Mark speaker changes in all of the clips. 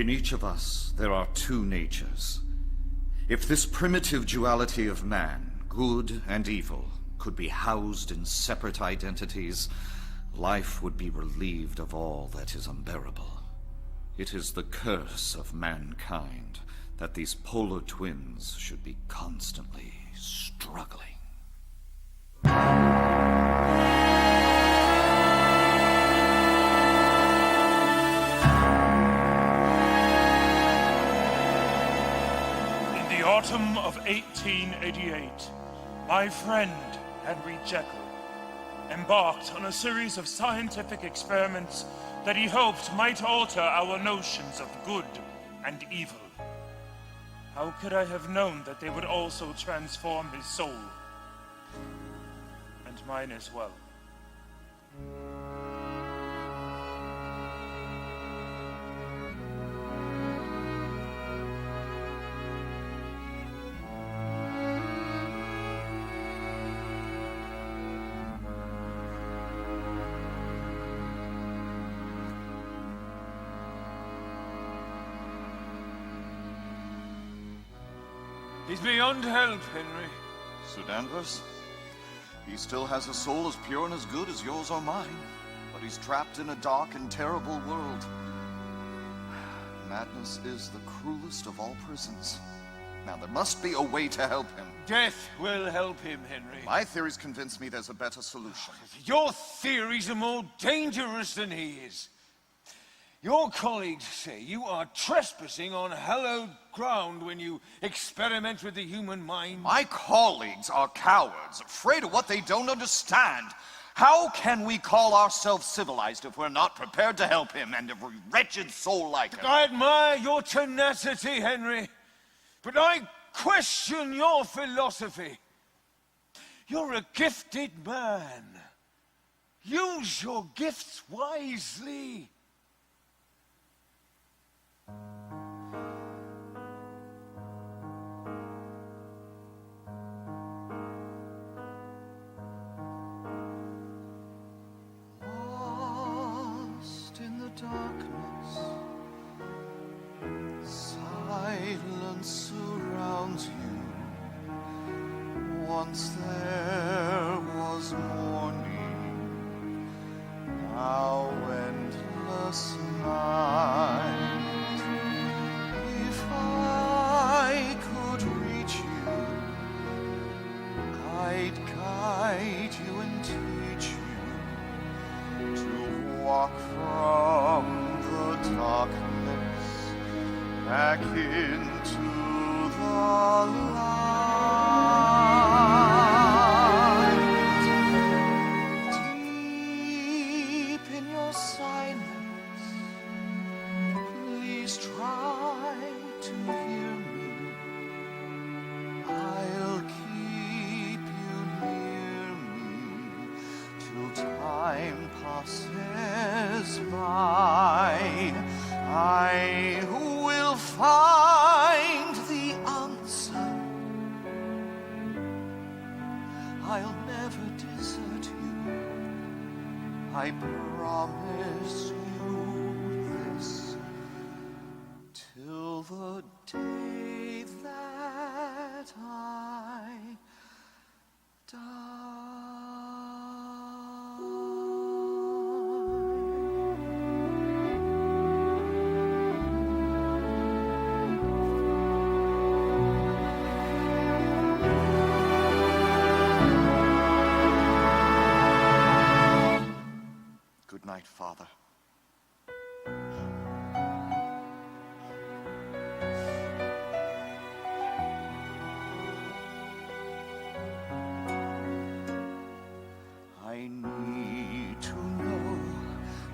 Speaker 1: In each of us, there are two natures. If this primitive duality of man, good and evil, could be housed in separate identities, life would be relieved of all that is unbearable. It is the curse of mankind that these polar twins should be constantly struggling.
Speaker 2: In the autumn of 1888, my friend, Henry Jekyll, embarked on a series of scientific experiments that he hoped might alter our notions of good and evil. How could I have known that they would also transform his soul? And mine as well.
Speaker 3: He's beyond help, Henry.
Speaker 4: Sir Danvers, he still has a soul as pure and as good as yours or mine, but he's trapped in a dark and terrible world. Madness is the cruelest of all prisons. Now, there must be a way to help him.
Speaker 3: Death will help him, Henry.
Speaker 4: My theories convince me there's a better solution.
Speaker 3: Your theories are more dangerous than he is. Your colleagues say you are trespassing on hallowed ground when you experiment with the human mind.
Speaker 4: My colleagues are cowards, afraid of what they don't understand. How can we call ourselves civilized if we're not prepared to help him and every wretched soul like him?
Speaker 3: I admire your tenacity, Henry, but I question your philosophy. You're a gifted man. Use your gifts wisely.
Speaker 4: Lost in the darkness, silence surrounds you. Once there was morning, now endless night. If I could reach you, I'd guide you and teach you to walk from the darkness back into the light. Deep in your silence, please try to hear me. I'll keep you near me till time passes by. I will find the answer. I'll never desert you. I promise you this. Till the day that I die. Good night, Father. I need to know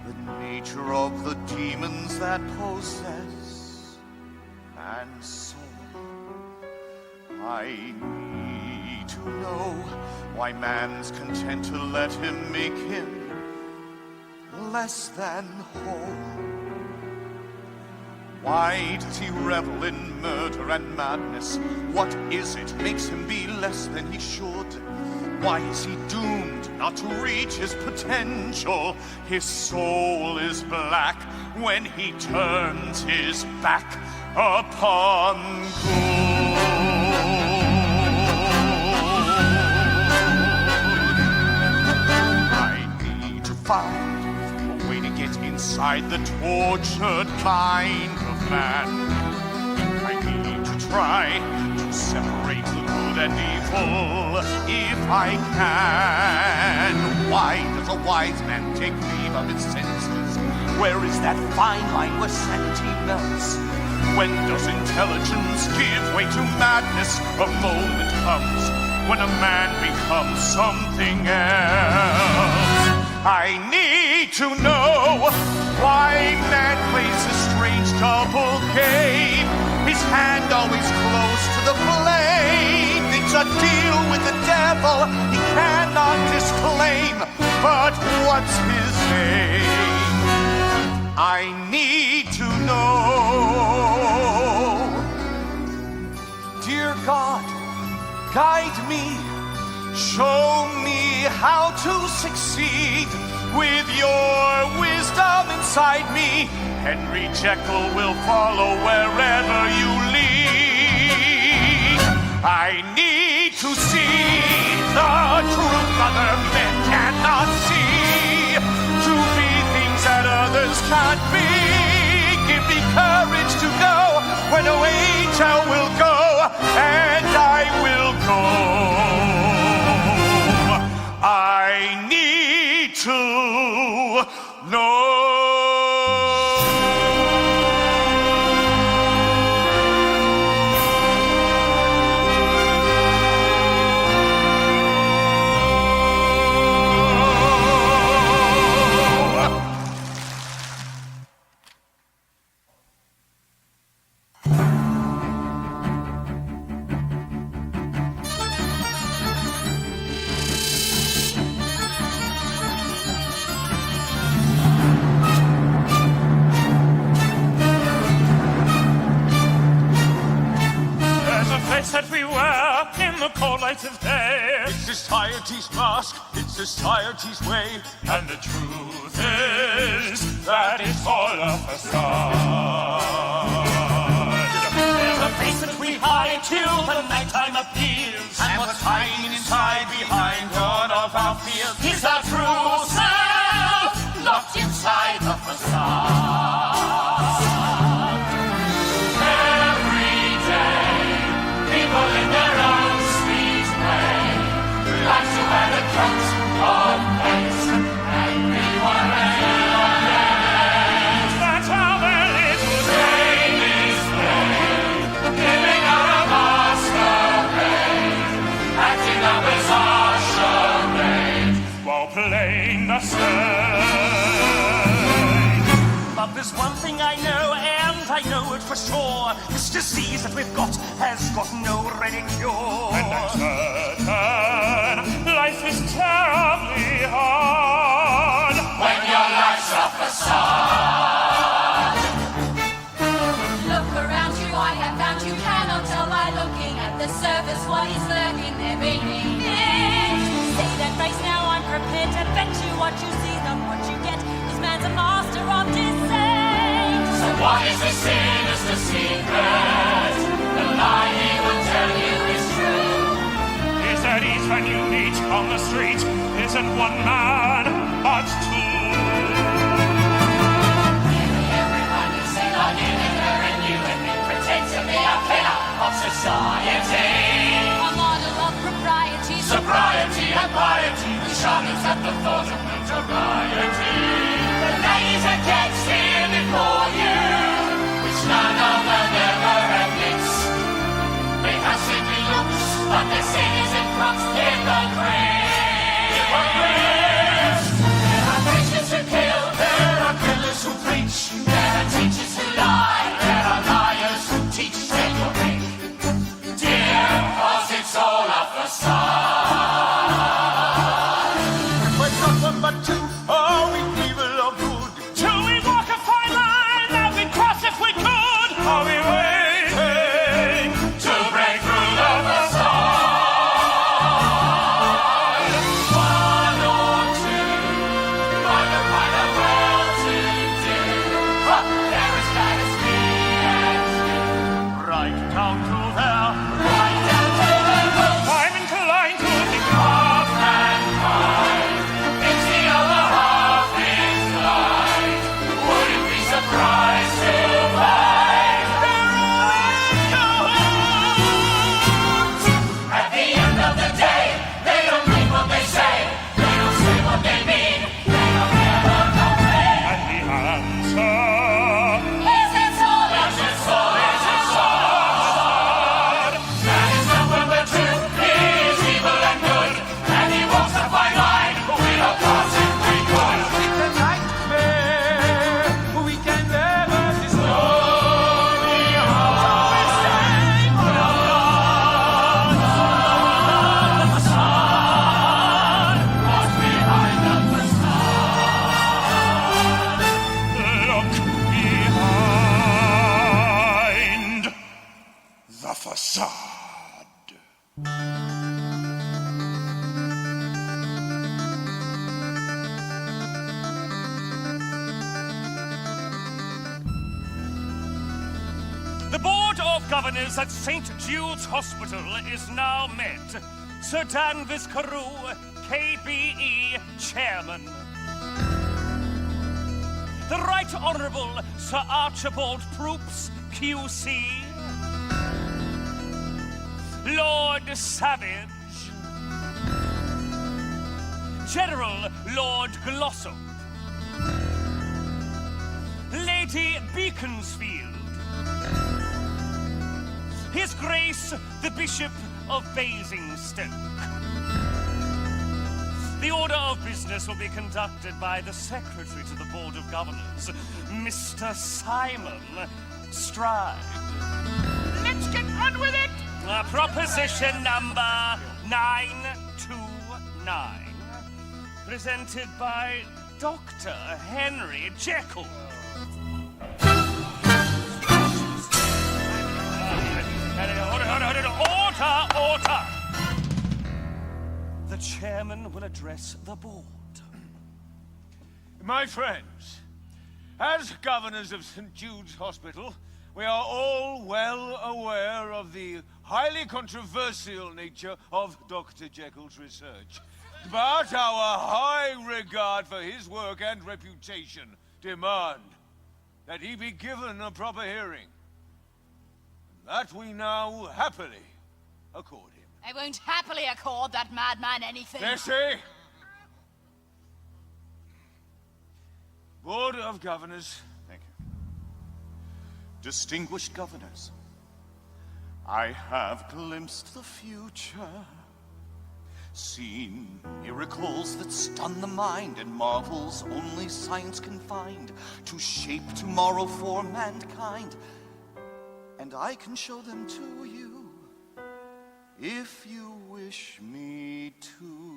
Speaker 4: the nature of the demons that possess man's soul. I need to know why man's content to let him make him less than whole. Why does he revel in murder and madness? What is it makes him be less than he should? Why is he doomed not to reach his potential? His soul is black when he turns his back upon good. I need to find a way to get inside the tortured mind of man. I need to try to separate the good and evil if I can. Why does a wise man take leave of his senses? Where is that fine line where sanity melts? When does intelligence give way to madness? A moment comes when a man becomes something else. I need to know why man plays a strange double game. His hand always close to the flame. It's a deal with the devil he cannot disclaim. But what's his name? I need to know. Dear God, guide me. Show me how to succeed. With your wisdom inside me, Henry Jekyll will follow wherever you lead. I need to see the truth other men cannot see. To be things that others can't be. Give me courage to go where no angel will go, and I will go. I need to know.
Speaker 2: That we were in the cold light of day.
Speaker 3: It's society's mask, it's society's way.
Speaker 2: And the truth is that it's all a facade. There's a face that we hide till the nighttime appears.
Speaker 3: And what's hiding inside behind one of our fears
Speaker 2: Is our true self locked inside the facade. In their own sweet way, like to wear the coat of pace, and be one That's how their little game is played, giving her a masquerade, acting up as our charade, while playing the stage. But there's one thing I know, and I know it for sure. This disease that we've got has got no ready cure. And I'm certain life is terribly hard when your life's a facade.
Speaker 5: Look around you, I have found you cannot tell by looking at the surface what is lurking there beneath it. See that face now, I'm prepared to bet you what you see, not what you get. This man's a master of deceit.
Speaker 2: So what is the sinister secret? The lie he will tell you is true. Is that each man you meet on the street isn't one man, but two?
Speaker 5: Everyone you see like in her and you and me pretend to be a pillar of society. A model of propriety,
Speaker 2: Sobriety and piety, who shudders at the thought of notoriety. The ladies and cats here before you, which none of them ever admits. They have simply looks, but their sin is in crux in the grave. There are preachers who kill, there are killers who preach, there are teachers who lie, there are liars who teach. Take your pick, dear, 'cause it's all a facade.
Speaker 3: We're not one but two, are we evil or good?
Speaker 2: Till we walk a fine line that we'd cross if we could. Are we waiting to break through the facade?
Speaker 6: Governors at St. Jude's Hospital is now met. Sir Danvis Carew, KBE Chairman. The Right Honourable Sir Archibald Proops, QC. Lord Savage. General Lord Glossop. Lady Beaconsfield. His Grace, the Bishop of Basingstoke. The order of business will be conducted by the Secretary to the Board of Governors, Mr. Simon Stride.
Speaker 4: Let's get on with it!
Speaker 6: Proposition number 929, presented by Dr. Henry Jekyll. Order! The chairman will address the board.
Speaker 3: My friends, as governors of St. Jude's Hospital, we are all well aware of the highly controversial nature of Dr. Jekyll's research. But our high regard for his work and reputation demand that he be given a proper hearing. That we now happily accord him.
Speaker 5: I won't happily accord that madman anything.
Speaker 3: Bessie! Board of Governors.
Speaker 4: Thank you. Distinguished governors, I have glimpsed the future, seen miracles that stun the mind and marvels only science can find to shape tomorrow for mankind. And I can show them to you, if you wish me to.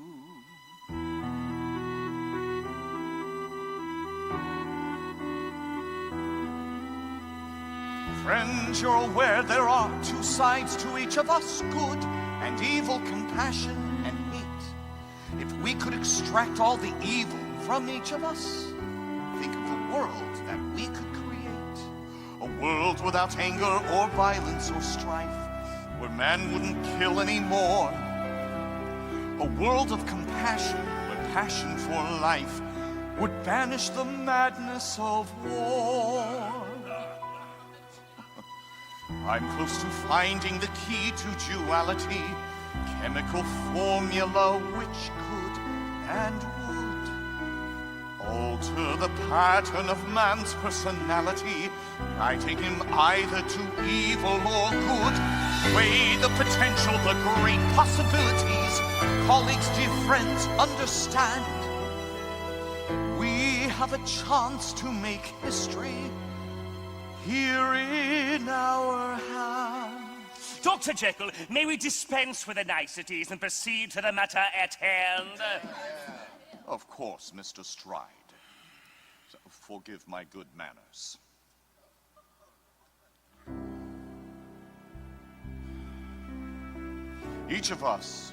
Speaker 4: Friends, you're aware there are two sides to each of us, good and evil, compassion and hate. If we could extract all the evil from each of us, think of the world that we could create. A world without anger or violence or strife, where man wouldn't kill anymore. A world of compassion, where passion for life would banish the madness of war. I'm close to finding the key to duality, chemical formula which could and would alter the pattern of man's personality, guiding him either to evil or good. Weigh the potential, the great possibilities. Colleagues, dear friends, understand. We have a chance to make history here in our hands.
Speaker 6: Dr. Jekyll, may we dispense with the niceties and proceed to the matter at hand?
Speaker 4: Of course, Mr. Stride. So forgive my good manners. Each of us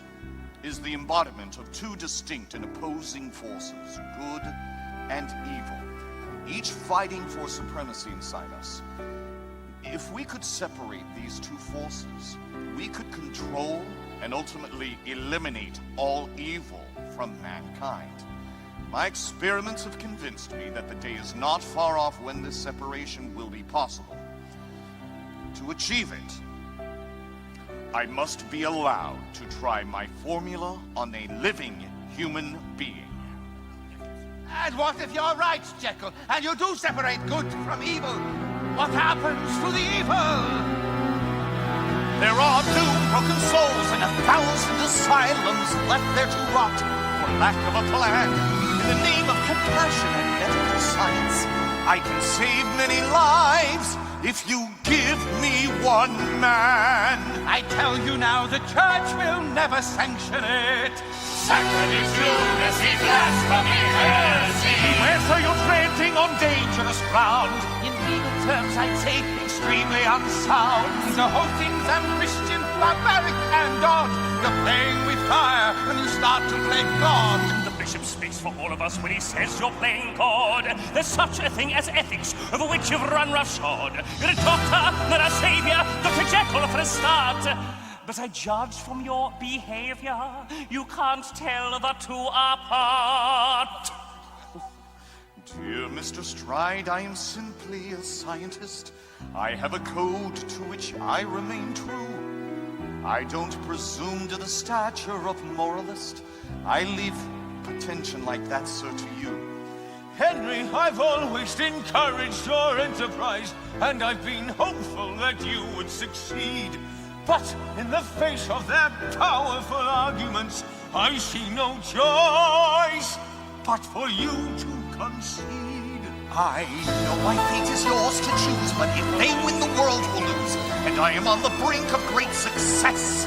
Speaker 4: is the embodiment of two distinct and opposing forces, good and evil, each fighting for supremacy inside us. If we could separate these two forces, we could control and ultimately eliminate all evil from mankind. My experiments have convinced me that the day is not far off when this separation will be possible. To achieve it, I must be allowed to try my formula on a living human being.
Speaker 7: And what if you're right, Jekyll, and you do separate good from evil? What happens to the evil?
Speaker 4: There are doomed broken souls in 1,000 asylums left there to rot for lack of a plan. In the name of compassion and medical science, I can save many lives if you give me one man.
Speaker 7: I tell you now, the church will never sanction it.
Speaker 8: Sacrilege, lunacy, blasphemy, heresy.
Speaker 7: Beware, sir, you're treading on dangerous ground. In legal terms, I'd say extremely unsound. The whole thing's unchristian, barbaric, and odd. You're playing with fire when you start to play God.
Speaker 6: The Bishop speaks for all of us when he says you're playing God. There's such a thing as ethics, over which you've run roughshod. You're a doctor, not a savior, Dr. Jekyll for a start. But I judge from your behavior, you can't tell the two apart.
Speaker 4: Dear Mr. Stride, I am simply a scientist. I have a code to which I remain true. I don't presume to the stature of moralist. I leave pretension like that, sir, to you.
Speaker 3: Henry, I've always encouraged your enterprise, and I've been hopeful that you would succeed. But in the face of their powerful arguments, I see no choice but for you to concede.
Speaker 4: I know my fate is yours to choose, but if they win, the world will lose, and I am on the brink of great success.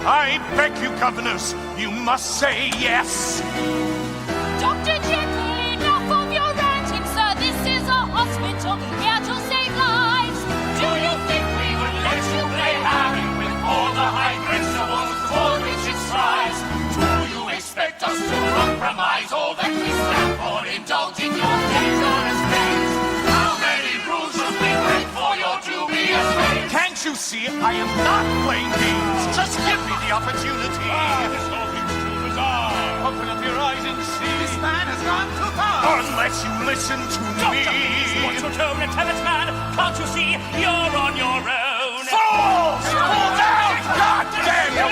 Speaker 4: I beg you, governors, you must say yes.
Speaker 5: Dr. Jekyll, enough of your ranting, sir. This is a hospital, here to save lives.
Speaker 8: Do you think we would let you play Harry with all the high principles for which it strives? Do you expect us to compromise all that we stand for, indulging your dangerous ways? How many rules should we break for your dubious ways?
Speaker 4: Can't you see I am not playing games? Just give me the opportunity.
Speaker 3: This whole thing's too bizarre. Open up your eyes and see. This man has gone too far.
Speaker 4: Unless you listen to me.
Speaker 6: What's your tone and tell it, man? Can't you see you're on your own?
Speaker 4: Fools! Pull down! God damn you!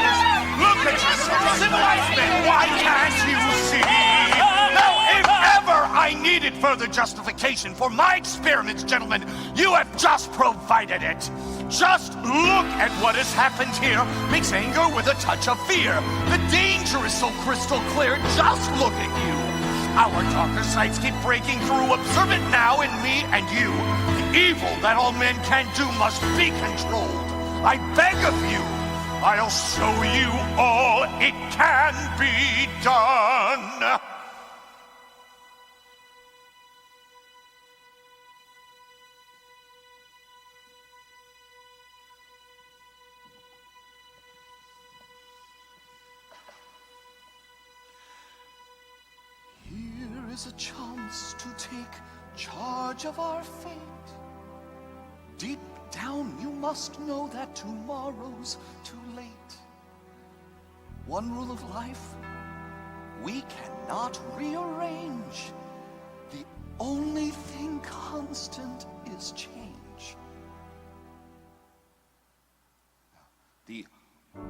Speaker 4: Look at yourself, civilized men! Why can't you see? Now, if ever I needed further justification for my experiments, gentlemen, you have just provided it. Just look at what has happened here. Mix anger with a touch of fear. The danger is so crystal clear. Just look at you. Our darker sides keep breaking through. Observe it now in me and you. The evil that all men can do must be controlled. I beg of you. I'll show you all it can be done. Here is a chance to take charge of our fate. Deep down, you must know that tomorrow's too late. One rule of life, we cannot rearrange. The only thing constant is change. The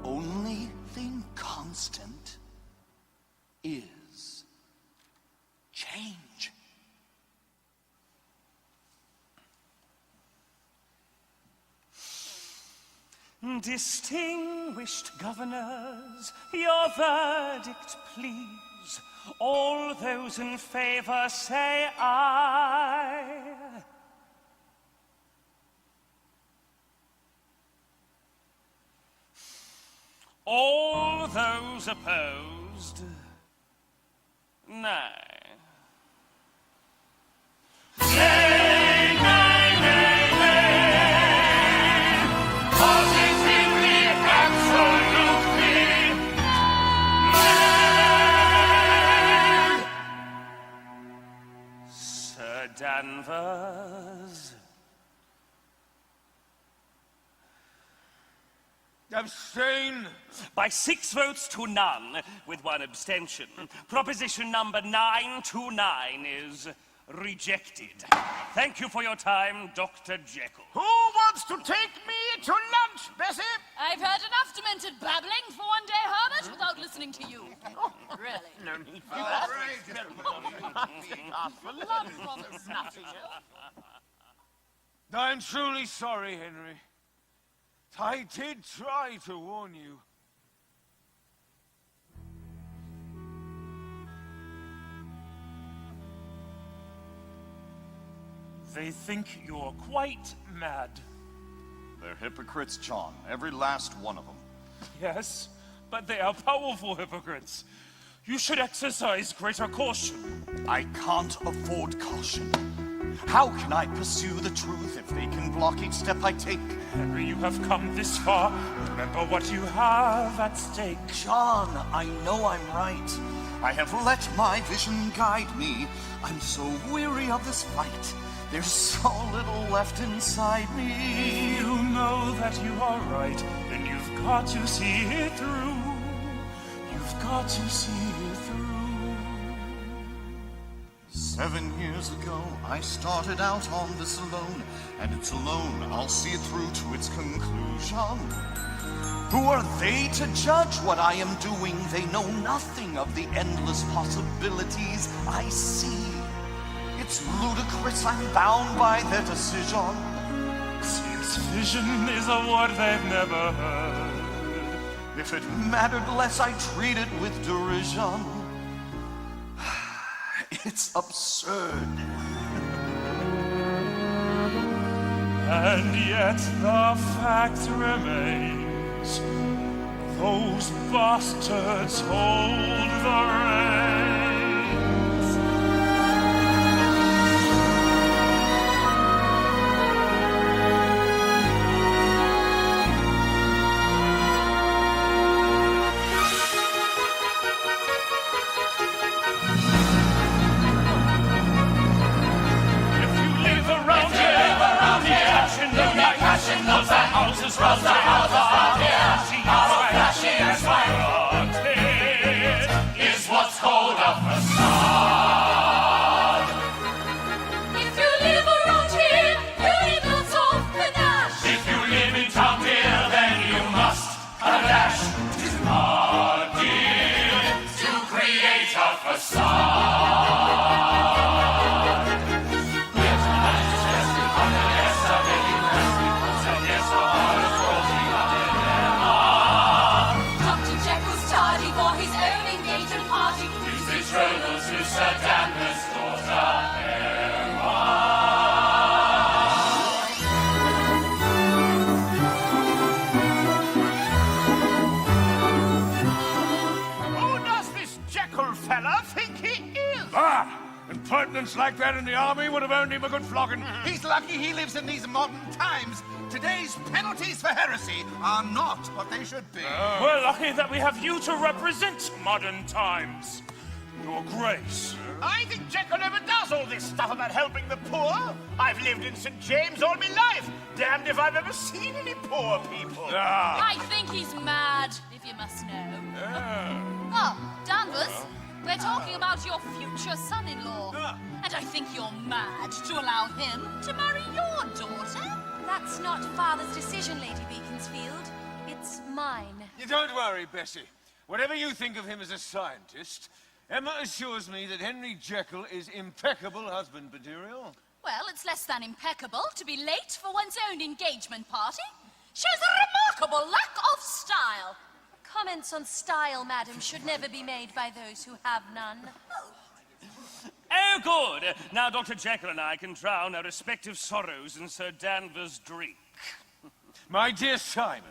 Speaker 4: only thing constant is change.
Speaker 6: Distinguished governors, your verdict, please. All those in favor say aye. All those opposed, nay. Danvers.
Speaker 3: Abstain.
Speaker 6: By 6 votes to none, with 1 abstention, proposition number 929 is rejected. Thank you for your time, Dr. Jekyll.
Speaker 7: Who wants to take me to lunch, Bessie?
Speaker 5: I've heard enough demented babbling for one day, Herbert, without listening to you. Really?
Speaker 7: No need for that. For lunch, rather snatchy.
Speaker 3: I'm truly sorry, Henry. I did try to warn you.
Speaker 2: They think you're quite mad.
Speaker 1: They're hypocrites, John. Every last one of them.
Speaker 2: Yes, but they are powerful hypocrites. You should exercise greater caution.
Speaker 1: I can't afford caution.
Speaker 4: How can I pursue the truth if they can block each step I take?
Speaker 2: Henry, you have come this far. Remember what you have at stake.
Speaker 1: John, I know I'm right. I have let my vision guide me. I'm so weary of this fight. There's so little left inside me.
Speaker 2: You know that you are right, and you've got to see it through. You've got to see it through.
Speaker 1: 7 years ago, I started out on this alone, and it's alone I'll see it through to its conclusion. Who are they to judge what I am doing? They know nothing of the endless possibilities I see. It's ludicrous, I'm bound by their decision.
Speaker 2: Seems vision is a word they've never heard.
Speaker 1: If it mattered less, I treat it with derision. It's absurd.
Speaker 2: And yet the fact remains, those bastards hold the reins.
Speaker 8: Those houses round here, our flashing and fire is what's called a facade.
Speaker 5: If you live around here, you need lots of panache.
Speaker 8: If you live in town, dear, then you must have a dash. 'Tis hard, dear, to create a facade.
Speaker 3: Impertinence like that in the army would have earned him a good flogging.
Speaker 7: He's lucky he lives in these modern times. Today's penalties for heresy are not what they should be.
Speaker 2: We're lucky that we have you to represent modern times. Your Grace.
Speaker 7: I think Jekyll never does all this stuff about helping the poor. I've lived in St. James all my life. Damned if I've ever seen any poor people.
Speaker 5: I think he's mad, if you must know. Oh, Danvers, we're talking about your future son-in-law. And I think you're mad to allow him to marry your daughter.
Speaker 9: That's not Father's decision, Lady Beaconsfield. It's mine.
Speaker 3: You don't worry, Bessie. Whatever you think of him as a scientist, Emma assures me that Henry Jekyll is impeccable husband material.
Speaker 5: Well, it's less than impeccable to be late for one's own engagement party. Shows a remarkable lack of style.
Speaker 9: Comments on style, madam, should never be made by those who have none.
Speaker 6: Oh, good. Now Dr. Jekyll and I can drown our respective sorrows in Sir Danvers' drink.
Speaker 3: My dear Simon,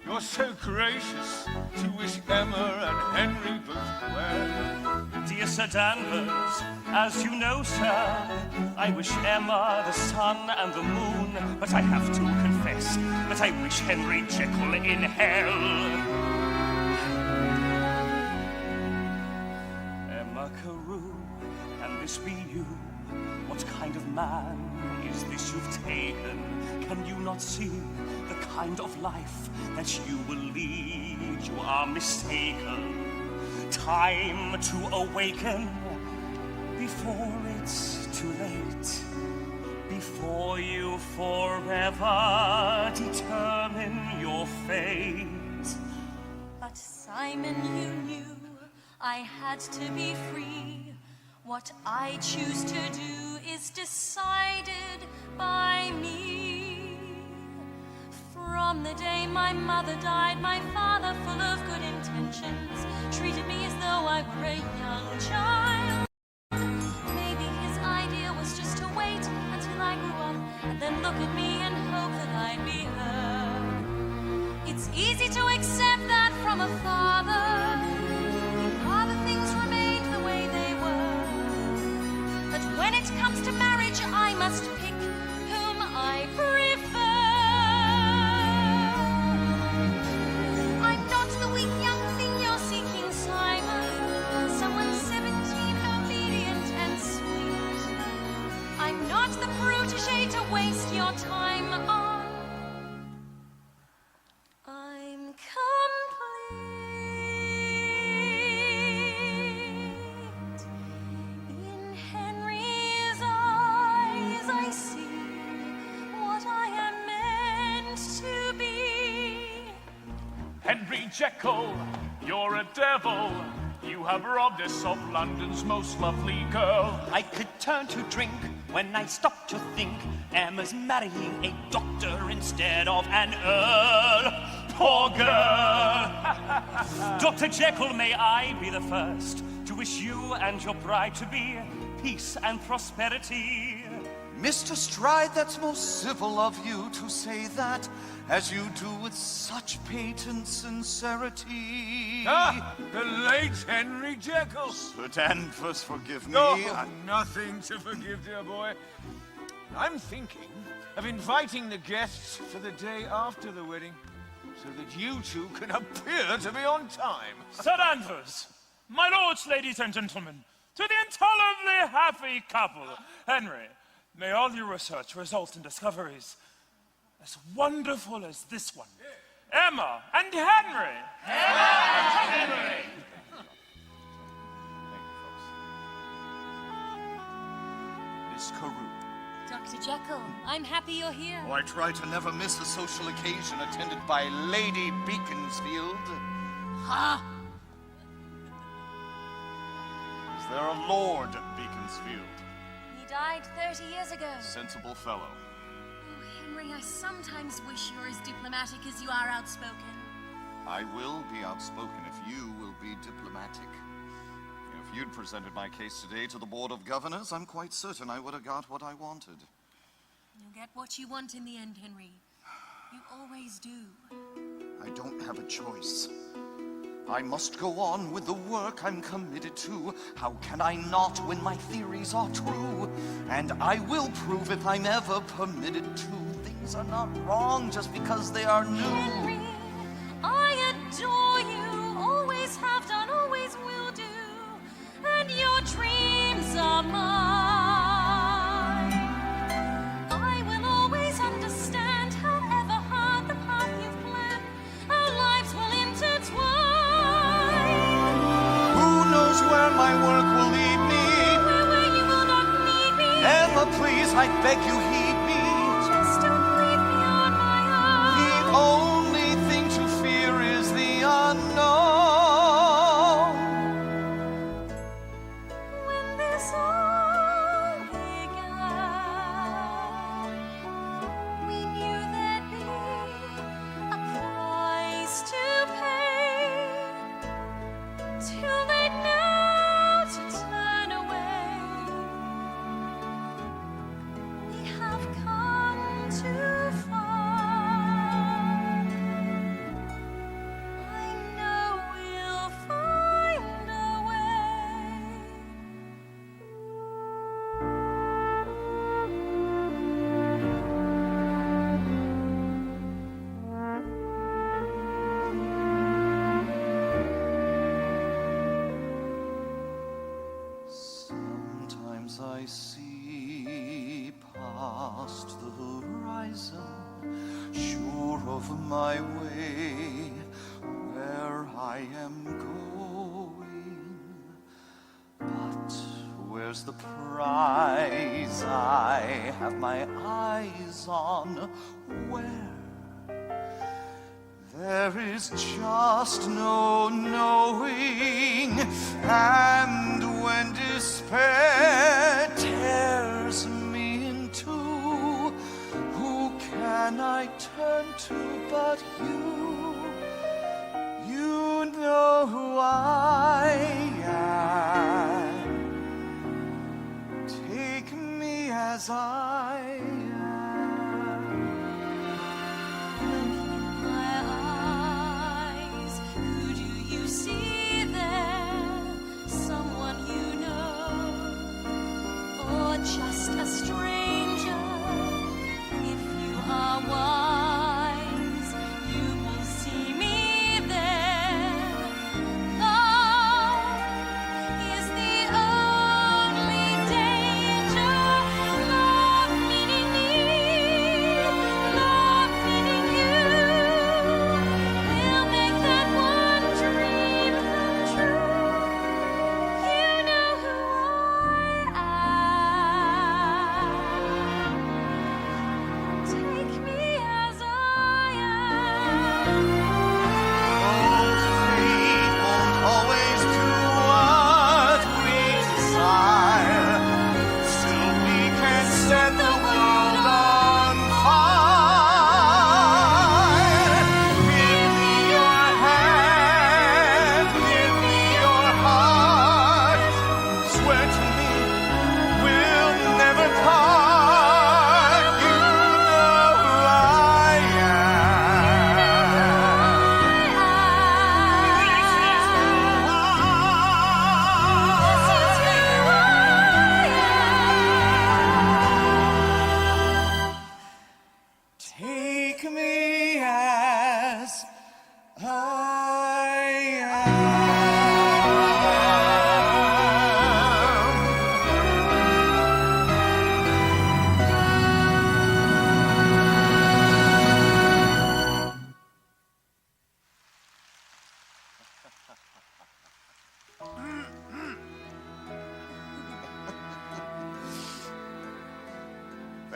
Speaker 3: you're so gracious to wish Emma and Henry both well.
Speaker 6: Dear Sir Danvers, as you know, sir, I wish Emma the sun and the moon, but I have to confess that I wish Henry Jekyll in hell. Emma Carew, can this be you? What kind of man is this you've taken? Can you not see the kind of life that you will lead? You are mistaken. Time to awaken before it's too late. Before you forever determine your fate.
Speaker 9: But Simon, you knew I had to be free. What I choose to do is decided by me. From the day my mother died, my father, full of good intentions, treated me as though I were a young child. Maybe his idea was just to wait until I grew up and then look at me and hope that I'd be heard. It's easy to accept that from a father. Rather things remained the way they were. But when When it comes to marriage, I must pick whom I prefer. I'm not the weak young thing you're seeking, Simon. Someone 17, obedient and sweet. I'm not the protégé to waste your time on. I'm complete. In Henry's eyes I see what I am meant to be.
Speaker 6: Henry Jekyll, you're a devil. You have robbed us of London's most lovely girl.
Speaker 10: I could turn to drink when I stop to think Emma's marrying a doctor instead of an earl.
Speaker 6: Poor girl! Dr. Jekyll, may I be the first to wish you and your bride to be peace and prosperity.
Speaker 1: Mr. Stride, that's most civil of you to say that, as you do with such patent sincerity.
Speaker 3: Ah, the late Henry Jekyll.
Speaker 1: Sir Danvers, forgive me.
Speaker 3: No, nothing to forgive, dear boy. I'm thinking of inviting the guests for the day after the wedding, so that you two can appear to be on time.
Speaker 2: Sir Danvers, my lords, ladies and gentlemen, to the intolerably happy couple. Henry, may all your research result in discoveries as wonderful as this one. Emma and Henry.
Speaker 1: Miss Carew.
Speaker 9: Dr. Jekyll, I'm happy you're here.
Speaker 1: Oh, I try to never miss a social occasion attended by Lady Beaconsfield.
Speaker 9: Ha!
Speaker 1: Is there a Lord Beaconsfield?
Speaker 9: He died 30 years ago.
Speaker 1: Sensible fellow.
Speaker 9: Oh, Henry, I sometimes wish you were as diplomatic as you are outspoken.
Speaker 1: I will be outspoken if you will be diplomatic. If you'd presented my case today to the Board of Governors, I'm quite certain I would have got what I wanted.
Speaker 9: You'll get what you want in the end, Henry. You always do.
Speaker 1: I don't have a choice. I must go on with the work I'm committed to. How can I not when my theories are true? And I will prove if I'm ever permitted to. Things are not wrong just because they are new.
Speaker 9: Henry, I adore you. Always have done, always will do. And your dreams are mine. I will always understand, however hard the path you've planned. Our lives will intertwine.
Speaker 1: Who knows where my work will lead me?
Speaker 9: Where you will not need me.
Speaker 1: Emma, please, I beg you, heed me.
Speaker 9: Just don't leave me on my
Speaker 1: The
Speaker 9: own.
Speaker 1: only thing to fear is the unknown.
Speaker 9: When this all began, we knew there'd be a price to pay. Too late now to turn away. We have come too far. I know we'll find a way.
Speaker 1: Sometimes I see past the horizon, sure of my way, where I am going. But where's the prize I have my eyes on? Where? There is just no knowing, and when despair tears me in two, who can I turn to but you? You know who I am. Take me as I am.
Speaker 9: My eyes, who do you see there? Someone you know, or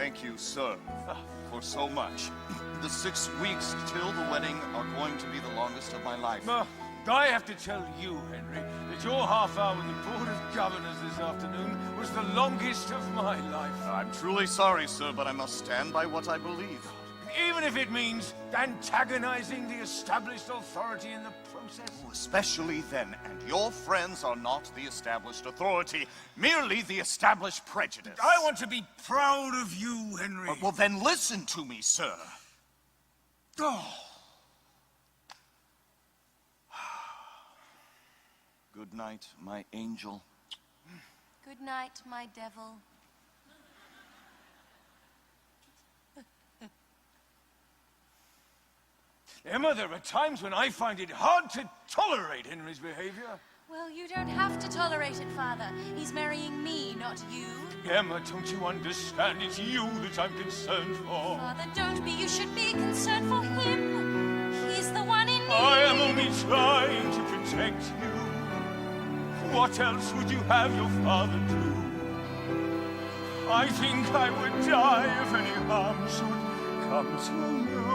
Speaker 4: Thank you, sir, for so much. The 6 weeks till the wedding are going to be the longest of my life.
Speaker 3: I have to tell you, Henry, that your half hour with the Board of Governors this afternoon was the longest of my life.
Speaker 4: I'm truly sorry, sir, but I must stand by what I believe.
Speaker 3: Even if it means antagonizing the established authority in the process.
Speaker 4: Especially then, and your friends are not the established authority, merely the established prejudice.
Speaker 3: I want to be proud of you, Henry.
Speaker 4: Well, then listen to me, sir.
Speaker 3: Oh.
Speaker 4: Good night, my angel.
Speaker 9: Good night, my devil.
Speaker 3: Emma, there are times when I find it hard to tolerate Henry's behavior.
Speaker 9: Well, you don't have to tolerate it, Father. He's marrying me, not you.
Speaker 3: Emma, don't you understand? It's you that I'm concerned for.
Speaker 9: Father, don't be. You should be concerned for him. He's the one in need.
Speaker 3: I am only trying to protect you. What else would you have your father do? I think I would die if any harm should come to you.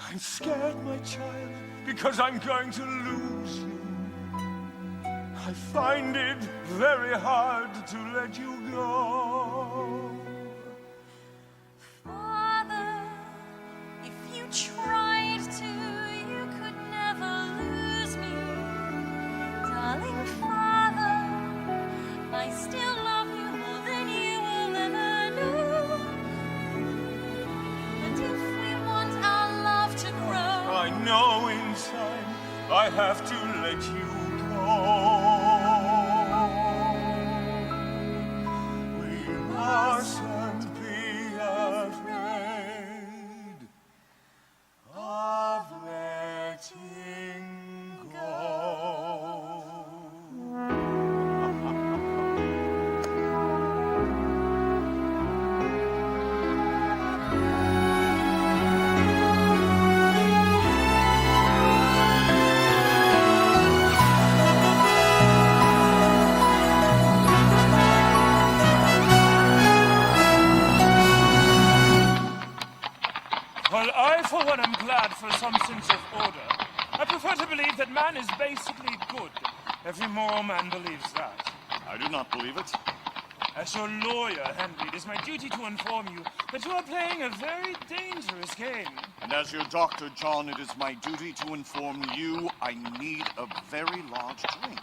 Speaker 3: I'm scared, my child, because I'm going to lose you. I find it very hard to let you go.
Speaker 9: Father, if you tried to, you could never lose me. Darling Father, I still love you more than you will ever know. And if we want our love to grow,
Speaker 3: I know in time I have to let you go. We mustn't be afraid of letting go.
Speaker 2: Well, I, for one, am glad for some sense of order. I prefer to believe that man is basically good. Every moral man believes that.
Speaker 4: I do not believe it.
Speaker 2: As your lawyer, Henry, it is my duty to inform you that you are playing a very dangerous game.
Speaker 4: And as your doctor, John, it is my duty to inform you I need a very large drink.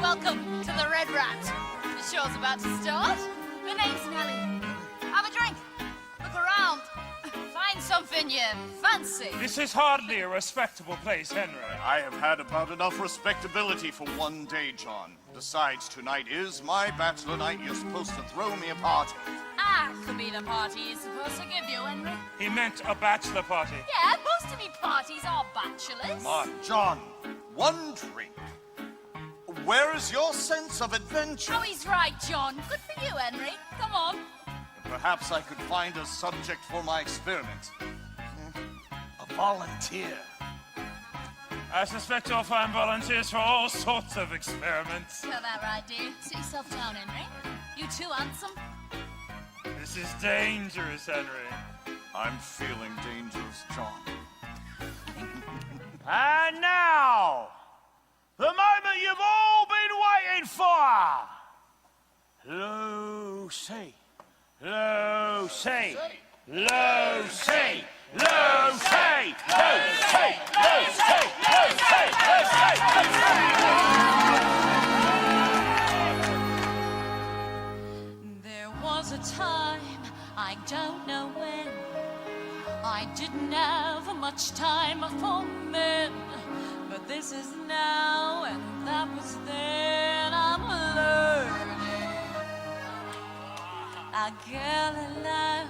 Speaker 5: Welcome to the Red Rat. The show's about to start. My name's Nellie. Have a drink. Look around. Find something you fancy.
Speaker 2: This is hardly a respectable place, Henry.
Speaker 4: I have had about enough respectability for one day, John. Besides, tonight is my bachelor night. You're supposed to throw me a party.
Speaker 5: I could be the party he's supposed to give you, Henry.
Speaker 2: He meant a bachelor party.
Speaker 5: Yeah, most of me parties are bachelors.
Speaker 4: Come on, John. One drink. Where is your sense of adventure?
Speaker 5: Oh, he's right, John. Good for you, Henry. Come on.
Speaker 4: Perhaps I could find a subject for my experiment. A volunteer.
Speaker 2: I suspect you'll find volunteers for all sorts of experiments.
Speaker 5: Got that right, dear. Sit yourself down, Henry. You too, handsome.
Speaker 2: This is dangerous, Henry.
Speaker 3: I'm feeling dangerous, John. And now, the moment you've all been waiting for. Lucy. Lucy. Lucy. Lucy. Lucy. Lucy.
Speaker 9: There was a time, I don't know when, I didn't have much time for men. But this is now, and that was then. I'm learning. A girl alone,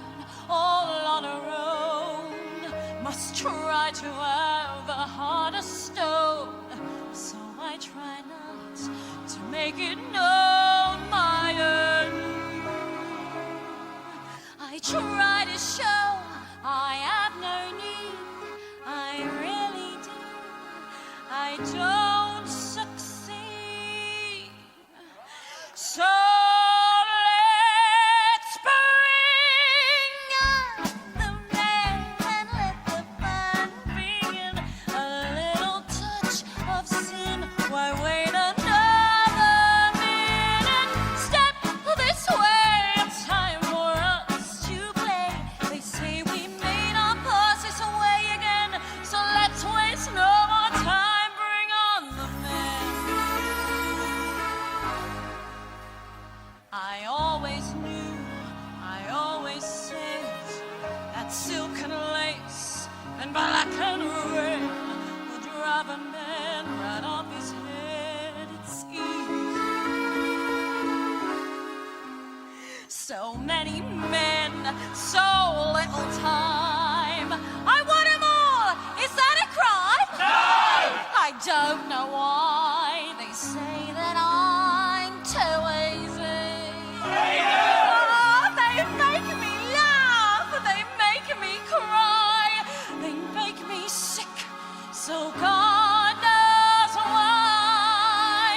Speaker 9: all on her own, must try to have the heart of stone. So I try not to make it known my own. I try to show I have no need. I really do. I don't succeed. So let's bring out the man and let the fun begin. A little touch of sin. Why wait another minute? Step this way. It's time for us to play. They say we may not pass this way again. So let's waste no more time. Bring on the man. I always knew, I always said that silk and lace and black and red would drive a man right off his head. It's easy. So many men, so little time. I want 'em all. Is that a crime? No! I don't know why they say that I'm too easy. Oh, they make me laugh. They make me cry. They make me sick. So God knows why.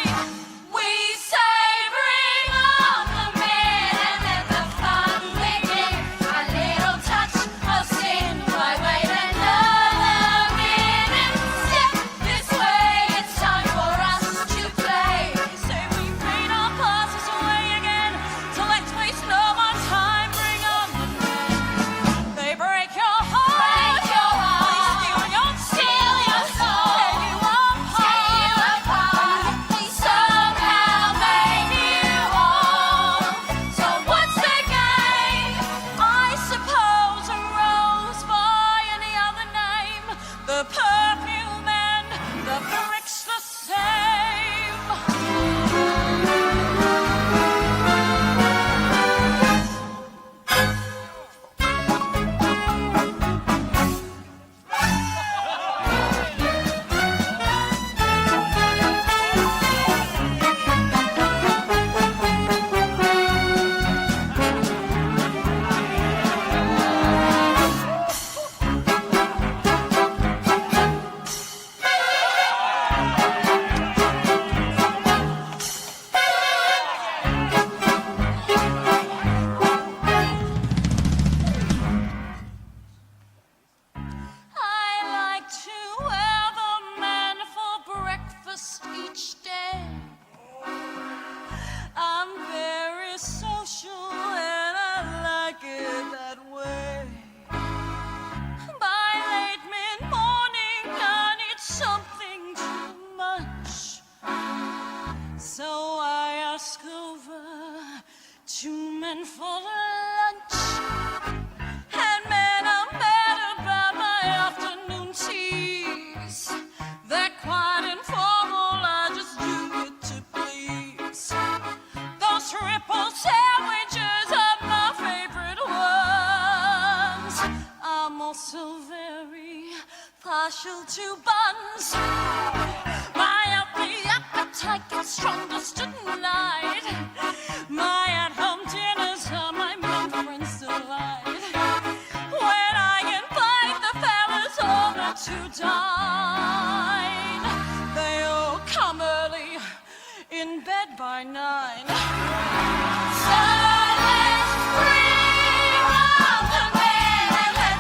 Speaker 9: We say bring on the men and let the fun begin. A little touch of sin. Why wait another minute? Step this way. It's time for us to play. Say we may not pass this way again. So let's waste no more time. Bring on the men. They break your heart. Break your heart. They steal your soul. Tear you apart. They somehow make you whole. So what's the game? I suppose a rose by any other name. The perfume and the brick's the same. I like to have a man for breakfast each day. I'm very social and I like it that way. By late mid-morning I need something too much. So I ask over 2 men for lunch. And men are mad about my afternoon teas. They're quite informal, I just do it to please. Those triple sandwiches are my favorite ones. I'm also very partial to buns. My healthy appetite gets strongest at night. My at-home dinners are my men friends' delight. When I invite the fellas over to dine, they all come early, in bed by 9. So let's bring on the men and let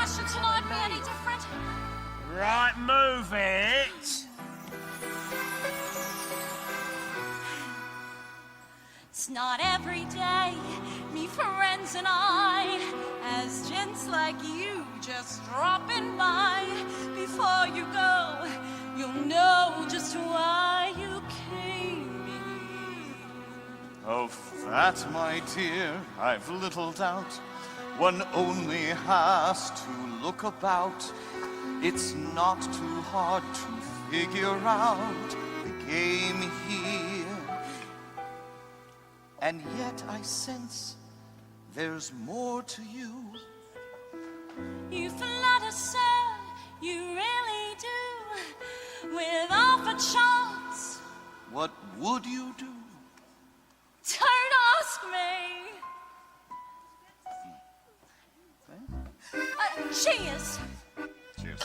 Speaker 9: should tonight be any different?
Speaker 7: Right, move it.
Speaker 9: It's not every day, me friends and I, as gents like you just dropping by. Before you go, you'll know just why you came here.
Speaker 4: Of that, my dear, I've little doubt. One only has to look about. It's not too hard to figure out the game here. And yet I sense there's more to you.
Speaker 9: You flatter, sir, you really do. With half a chance,
Speaker 4: What would you do?
Speaker 9: don't ask me. Cheers.
Speaker 4: Cheers.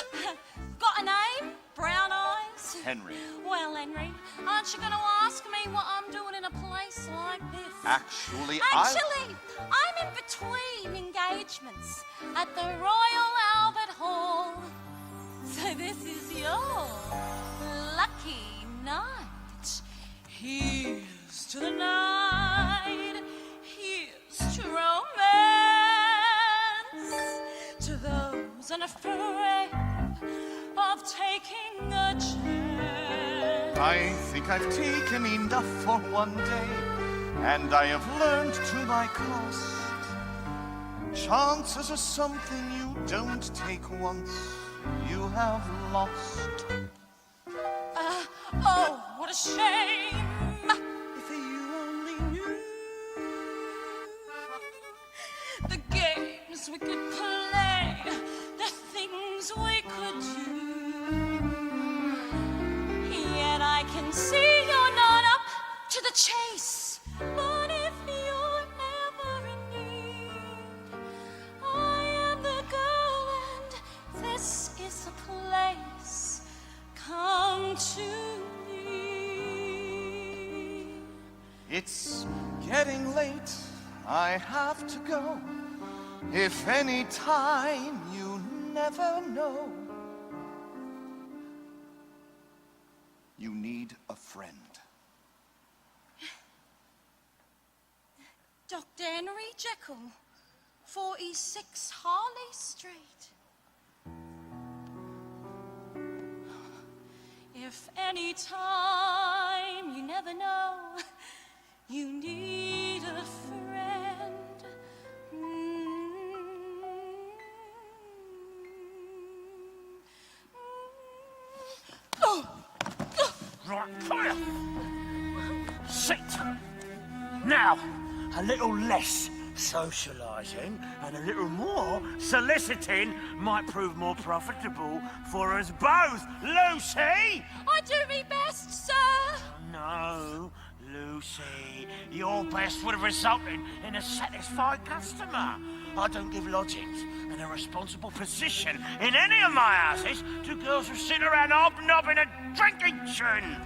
Speaker 9: Got a name? Brown eyes?
Speaker 4: Henry.
Speaker 9: Well, Henry, aren't you going to ask me what I'm doing in a place like this?
Speaker 4: Actually,
Speaker 9: I'm in between engagements at the Royal Albert Hall. So this is your lucky night. Here's to the night. Here's to romance. To those unafraid of taking a chance.
Speaker 4: I think I've taken enough for one day, and I have learned to my cost. Chances are something you don't take once, you have lost.
Speaker 9: Oh, what a shame. If you only knew the games we could play, the things we could do. Yet I can see you're not up to the chase. But if you're ever in need, I am the girl and this is the place. Come to me.
Speaker 4: It's getting late, I have to go. If any time, you never know. You need a friend.
Speaker 9: Dr. Henry Jekyll, 46 Harley Street. If any time, you never know, you need a friend.
Speaker 7: Right, fire. Sit. Now, a little less socialising and a little more soliciting might prove more profitable for us both. Lucy!
Speaker 9: I do me best, sir.
Speaker 7: No, Lucy. Your best would have resulted in a satisfied customer. I don't give lodgings and a responsible position in any of my houses to girls who sit around hobnobbing and drinking gin.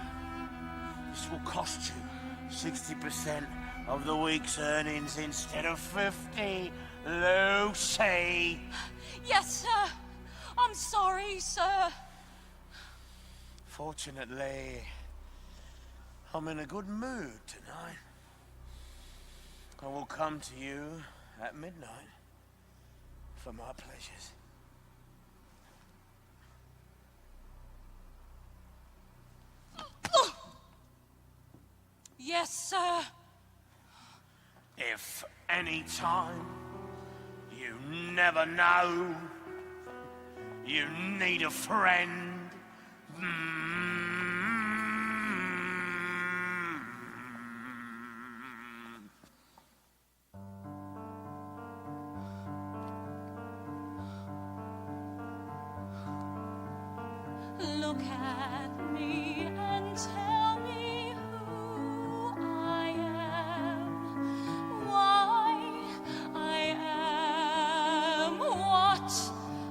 Speaker 7: This will cost you 60% of the week's earnings instead of 50, Lucy.
Speaker 9: Yes, sir. I'm sorry, sir.
Speaker 7: Fortunately, I'm in a good mood tonight. I will come to you at midnight for my pleasures.
Speaker 9: Yes, sir.
Speaker 7: If any time, you never know, you need a friend.
Speaker 9: Look at me and tell me who I am, why I am what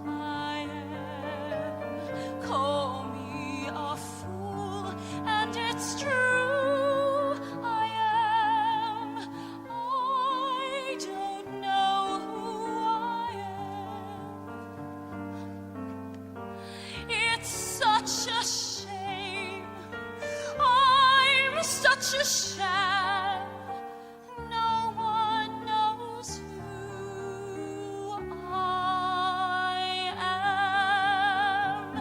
Speaker 9: I am. Call me a fool, and it's true I am. I don't know who I am. such a sham. No one knows who I am.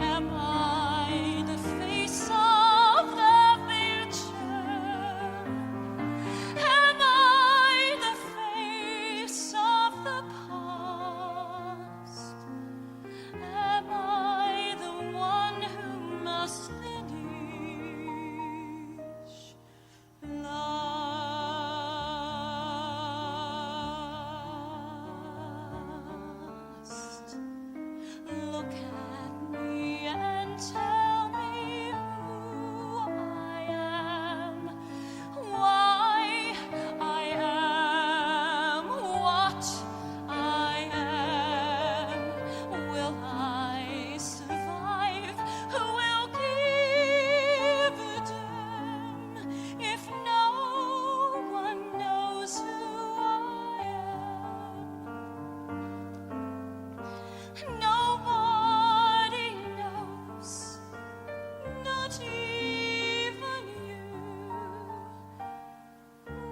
Speaker 9: Am I the face of the future? Am I the face of the past? Am I the one who must finish last? Look at me and tell me who I am, why I am what I am. Will I survive? Who will give a damn if no one knows who I am? Nobody knows, not even you.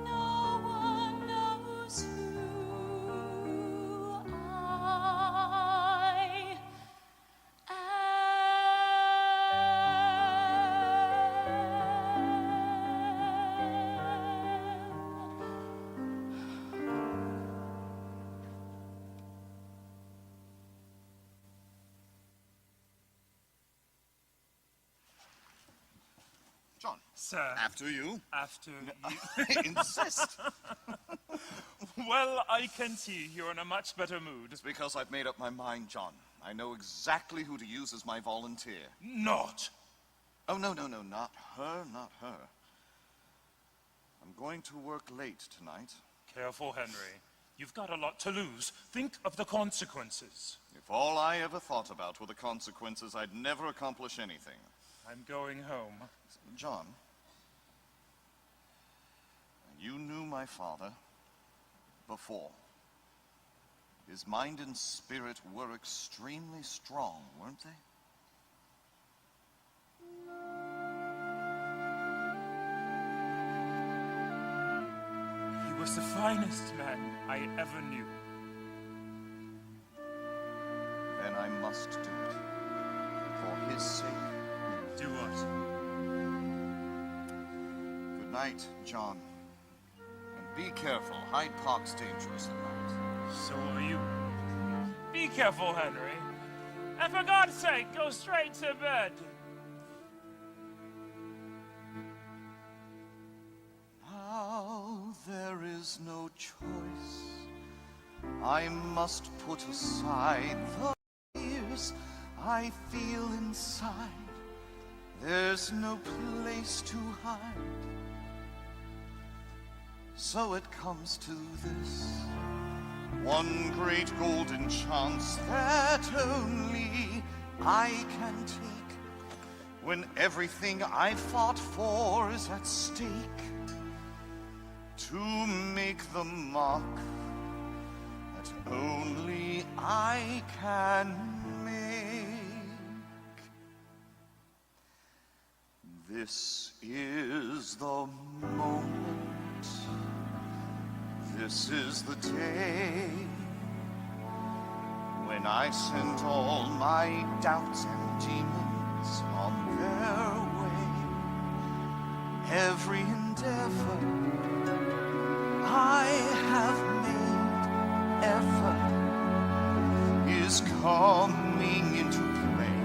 Speaker 9: No one knows who I
Speaker 4: John,
Speaker 2: Sir,
Speaker 4: after you.
Speaker 2: after you.
Speaker 4: I insist.
Speaker 2: Well, I can see you're in a much better mood.
Speaker 4: It's because I've made up my mind, John. I know exactly who to use as my volunteer.
Speaker 2: Not.
Speaker 4: Oh, no, not her, not her. I'm going to work late tonight.
Speaker 2: Careful, Henry. You've got a lot to lose. Think of the consequences.
Speaker 4: If all I ever thought about were the consequences, I'd never accomplish anything.
Speaker 2: I'm going home.
Speaker 4: John, you knew my father before. His mind and spirit were extremely strong, weren't they?
Speaker 2: He was the finest man I ever knew.
Speaker 4: Then I must do it. For his sake.
Speaker 2: Do what?
Speaker 4: Good night, John. And be careful. Hyde Park's dangerous at night.
Speaker 2: So are you. Be careful, Henry. And for God's sake, go straight to bed.
Speaker 4: Now there is no choice. I must put aside the fears I feel inside. There's no place to hide. So it comes to this one great golden chance that only I can take when everything I fought for is at stake, to make the mark that only I can make. This is the moment. This is the day when I sent all my doubts and demons on their way. Every endeavor I have made ever is coming into play.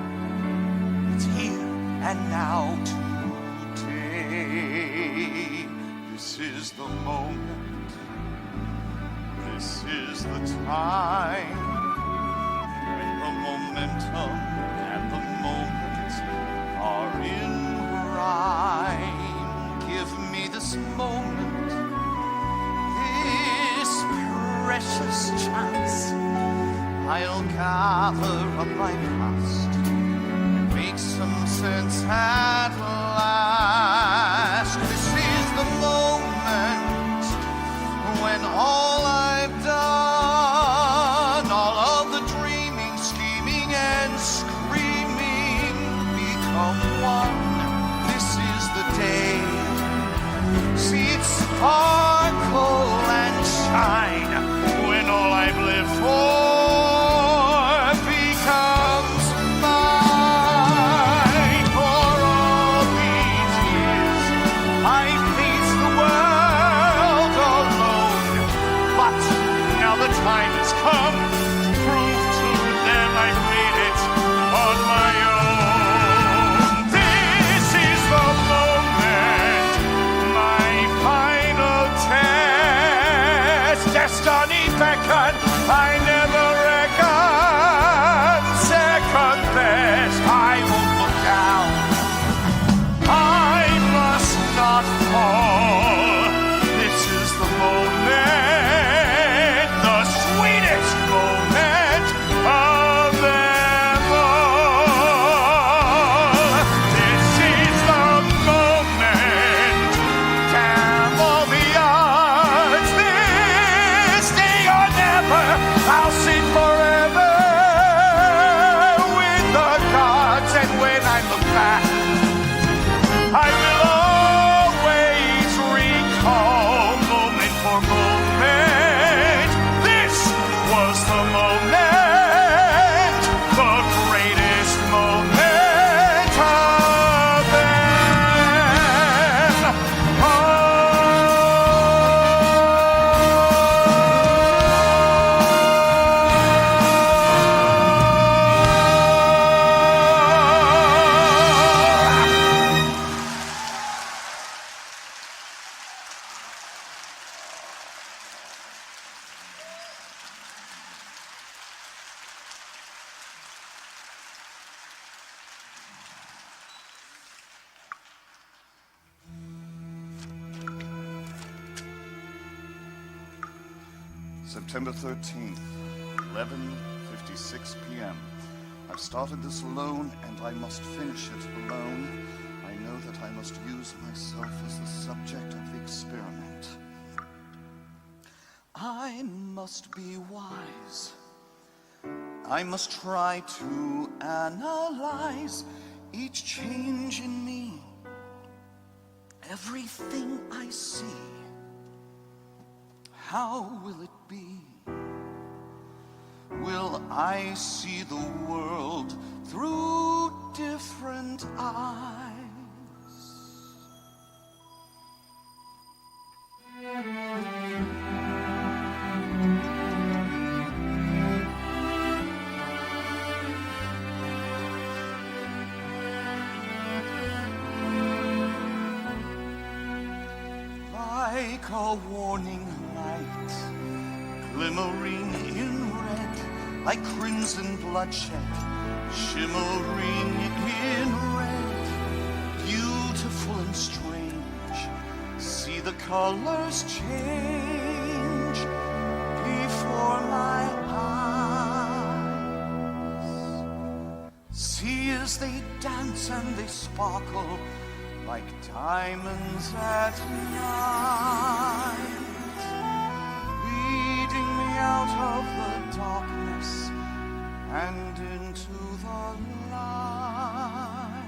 Speaker 4: It's here and now today. This is the moment. This is the time when the momentum and the moment are in rhyme. Give me this moment, this precious chance. I'll gather up my past and make some sense at last. This is the moment when all I've done, all of the dreaming, scheming, and screaming become one. This is the moment, the greatest moment of them
Speaker 1: September 13th, 11:56 p.m. I've started this alone, and I must finish it alone. I know that I must use myself as the subject of the experiment. I must be wise. I must try to analyze each change in me, everything I see. How will it be? Will I see the world through different eyes? Like a warning light, glimmering in red, like crimson bloodshed, shimmering in red, beautiful and strange, see the colors change before my eyes. See as they dance and they sparkle like diamonds at night, leading me out of the darkness and into the light.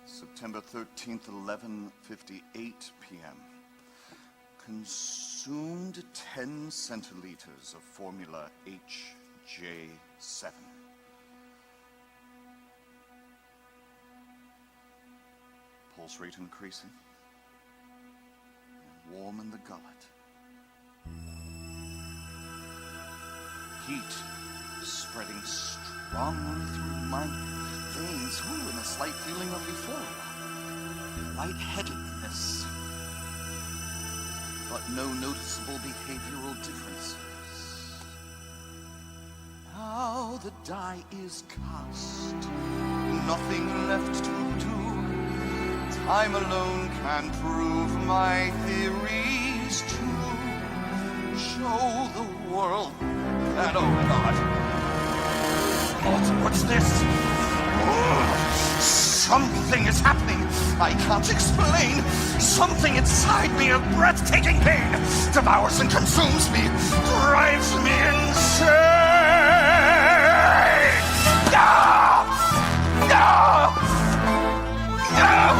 Speaker 1: September 13th, 11:58 p.m. Consumed 10 centiliters of formula HJ7. Pulse rate increasing. Warm in the gullet. Heat spreading strongly through my veins, and a slight feeling of euphoria. Lightheadedness. But no noticeable behavioral differences. Now the die is cast. Nothing left to do. Time alone can prove my theories true. Show the world that, oh God. What's this? Something is happening. I can't explain. Something inside me of breathtaking pain devours and consumes me, drives me insane. No! No! No!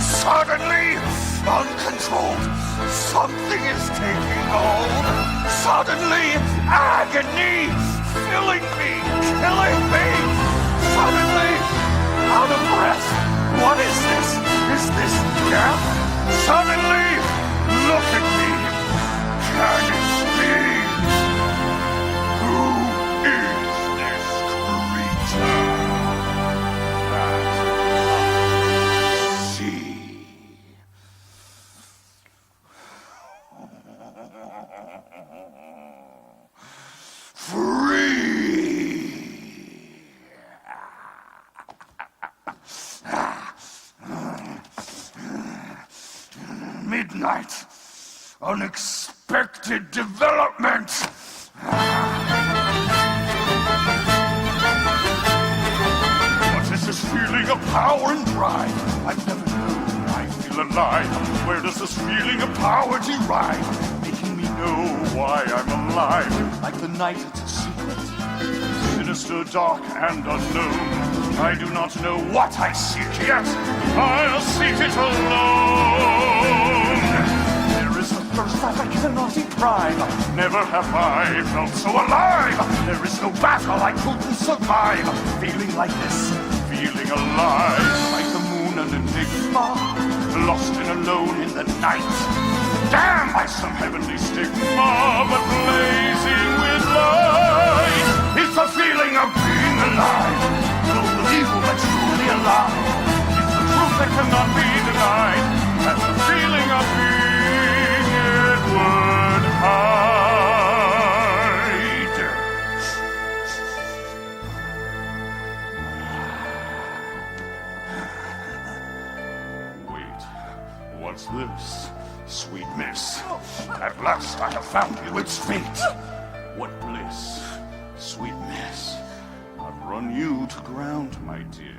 Speaker 1: Suddenly, uncontrolled, something is taking hold. Suddenly, agony filling me, killing me. Suddenly, out of breath. What is this? Is this death? Suddenly, look at me. Can it be? Who is this creature that I see? Midnight. Unexpected development.
Speaker 4: power and drive. I've never known I feel alive. Where does this feeling of power derive? Making me know why I'm alive. Like the night, it's a secret. Sinister, dark, and unknown. I do not know what I seek yet. I'll seek it alone. There is a thirst that I cannot deprive. Never have I felt so alive. There is no battle I couldn't survive. Feeling like this, feeling alive. Like the moon, an enigma, lost and alone in the night. Damn by some heavenly stigma, but blazing with light. It's a feeling of being alive. Filled with evil but truly alive. It's the truth that cannot be denied. That's the feeling of being Edward Hyde. Wait, what's this? Sweet miss, at last I have found you, it's fate. What bliss, sweet miss. I've run you to ground, my dear.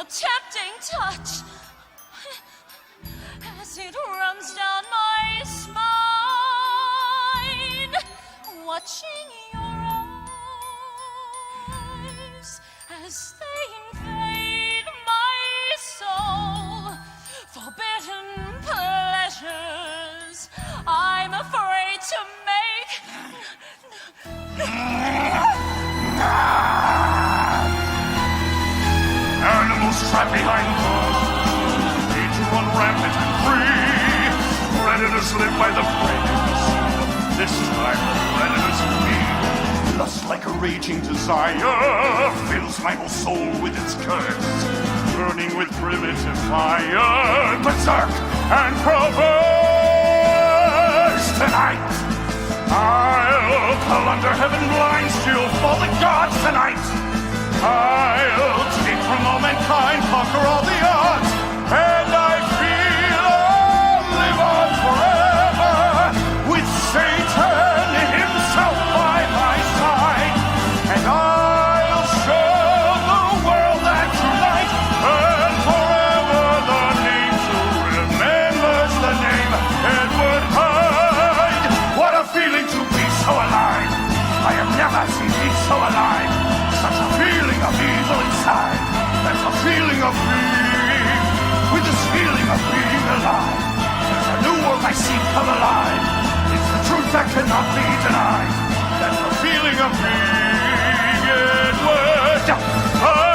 Speaker 9: Tempting touch as it runs down my spine, watching your eyes as they invade my soul. Forbidden pleasures I'm afraid to make.
Speaker 4: Animals trapped behind bars, made to run rampant and free. Predators live by the predators. This time the predators me. Lust like a raging desire fills my whole soul with its curse. Burning with primitive fire, berserk and perverse. Tonight I'll plunder heaven blind still for the gods tonight. I'll take from all mankind, conquer all the odds, and I feel I'll live on forever with Satan himself by my side. And I'll show the world that tonight and forever the nature remembers the name Edward Hyde. What a feeling to be so alive. I have never seen me so alive. Such a feeling of evil inside. That's a feeling of being. With this feeling of being alive. There's a new world I see come alive. It's the truth that cannot be denied. That's the feeling of being Edward Hyde.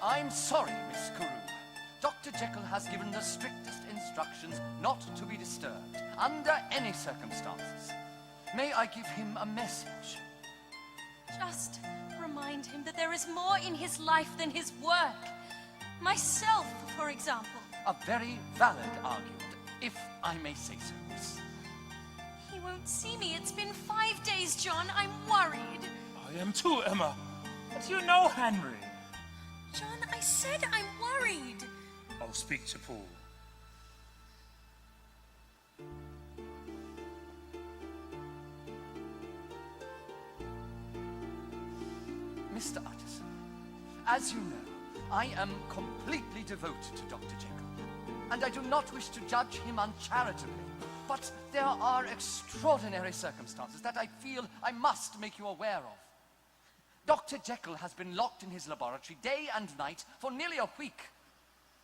Speaker 11: I'm sorry, Miss Carew. Dr. Jekyll has given the strictest instructions not to be disturbed under any circumstances. May I give him a message?
Speaker 9: Just remind him that there is more in his life than his work. Myself, for example.
Speaker 11: A very valid argument, if I may say so, miss.
Speaker 9: He won't see me. It's been 5 days, John. I'm worried.
Speaker 2: I am too, Emma. But you know Henry.
Speaker 9: John, I said I'm worried.
Speaker 2: I'll speak to Paul.
Speaker 11: Mr. Utterson, as you know, I am completely devoted to Dr. Jekyll, and I do not wish to judge him uncharitably, but there are extraordinary circumstances that I feel I must make you aware of. Dr. Jekyll has been locked in his laboratory day and night for nearly a week.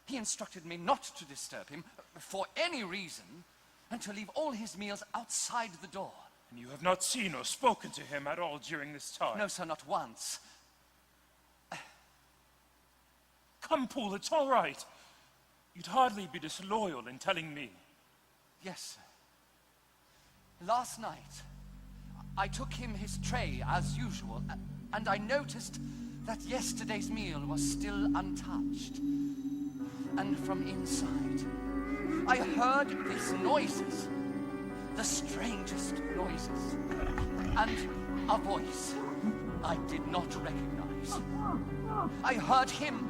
Speaker 11: He instructed me not to disturb him for any reason and to leave all his meals outside the door.
Speaker 2: You have not seen or spoken to him at all during this time?
Speaker 11: No, sir, not once.
Speaker 2: Come, Poole, it's all right. You'd hardly be disloyal in telling me.
Speaker 11: Yes, sir. Last night, I took him his tray as usual, and I noticed that yesterday's meal was still untouched. And from inside, I heard these noises, the strangest noises, and a voice I did not recognize. I heard him,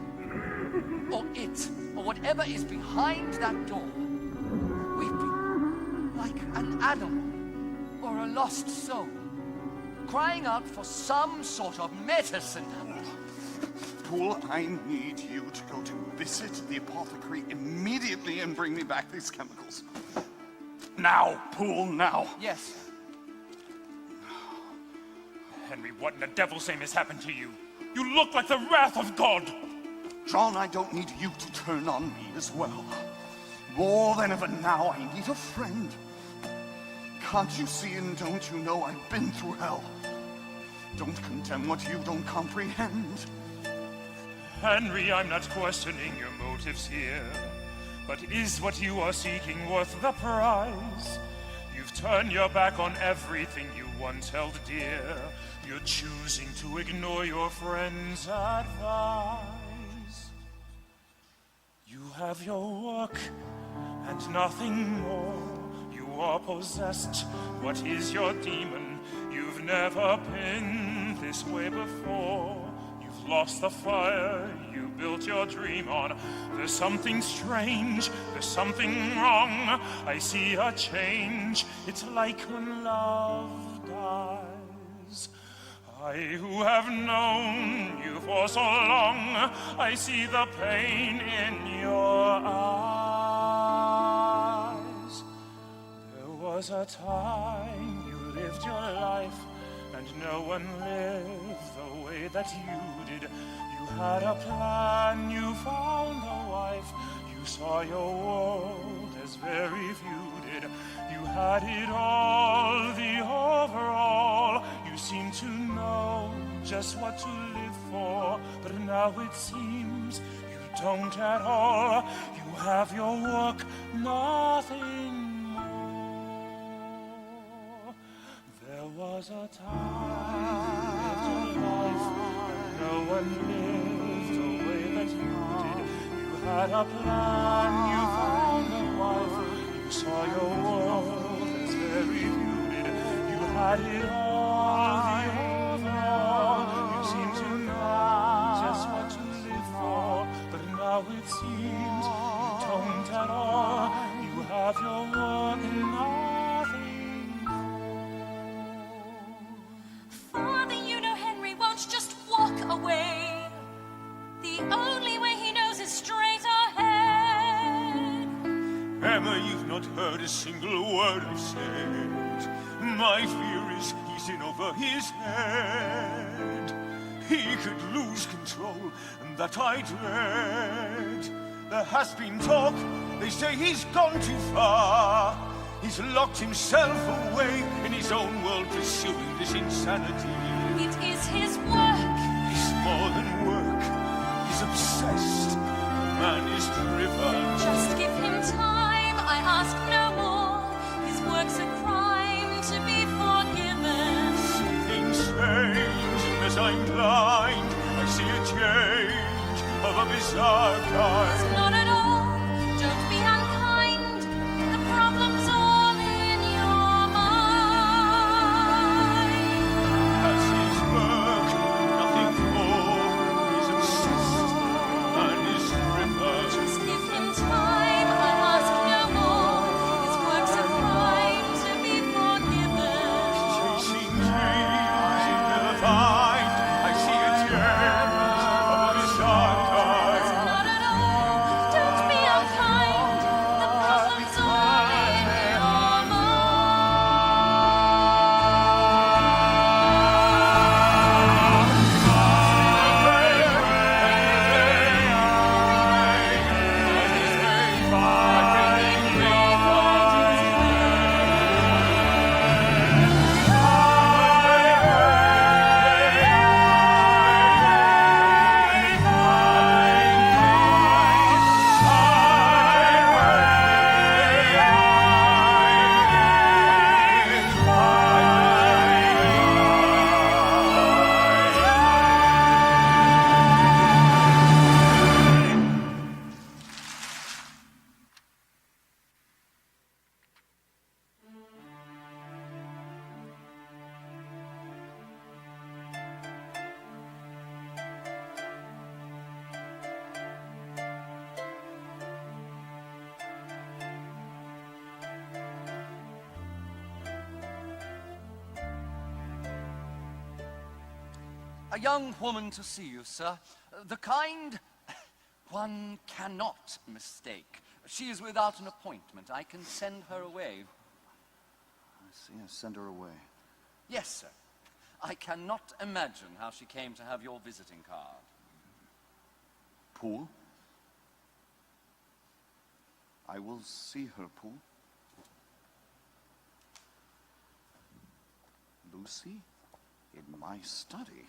Speaker 11: or it, or whatever is behind that door, weeping like an animal or a lost soul, crying out for some sort of medicine.
Speaker 4: Poole, I need you to go to visit the apothecary immediately and bring me back these chemicals. Now, Poole, now.
Speaker 11: Yes.
Speaker 2: Henry, what in the devil's name has happened to you? You look like the wrath of God!
Speaker 4: John, I don't need you to turn on me as well. More than ever now, I need a friend. Can't you see and don't you know I've been through hell? Don't condemn what you don't comprehend.
Speaker 2: Henry, I'm not questioning your motives here. But is what you are seeking worth the prize? You've turned your back on everything you once held dear. You're choosing to ignore your friend's advice. You have your work and nothing more. You are possessed. What is your demon? You've never been this way before. You've lost the fire you built your dream on. There's something strange, there's something wrong. I see a change. It's like when love dies. I who have known you for so long, I see the pain in your eyes. There was a time you lived your life, and no one lived the way that you did. You had a plan, you found a wife, you saw your world as very few did. You had it all, the overall. You seem to know just what to live for, but now it seems you don't at all. You have your work, nothing more. There was a time in your life when no one lived the way that you did. You had a plan, you found a wife, you saw your world as very few did. You had it all, the overall. You seem to know just what to live for, but now it seems you don't at all. You have your work and nothing more.
Speaker 9: Father, you know Henry won't just walk away. The only way he knows is straight ahead.
Speaker 3: Emma, you've not heard a single word I've said. My fear is he's in over his head. He could lose control, and that I dread. There has been talk, they say he's gone too far. He's locked himself away in his own world, pursuing this insanity.
Speaker 9: It is his work.
Speaker 3: It's more than work. He's obsessed. The man is driven.
Speaker 9: Just give him time, I ask no more. His work's a crime to be forgiven.
Speaker 3: Something strange, as I'm blind, I see a change of a bizarre kind.
Speaker 9: Not at all, don't be unkind. The problem's all in your mind.
Speaker 3: That's his work, nothing more. He's obsessed, and is driven.
Speaker 9: Just give him time, I ask no more. His work's a crime to be forgiven.
Speaker 3: Chasing dreams he'll never find. I see a change of a bizarre kind.
Speaker 9: Not at all,
Speaker 11: A young woman to see you, sir. The kind one cannot mistake. She is without an appointment. I can send her away.
Speaker 1: I see. I send her away.
Speaker 11: Yes, sir. I cannot imagine how she came to have your visiting card.
Speaker 1: Poole? I will see her, Poole. Lucy? In my study?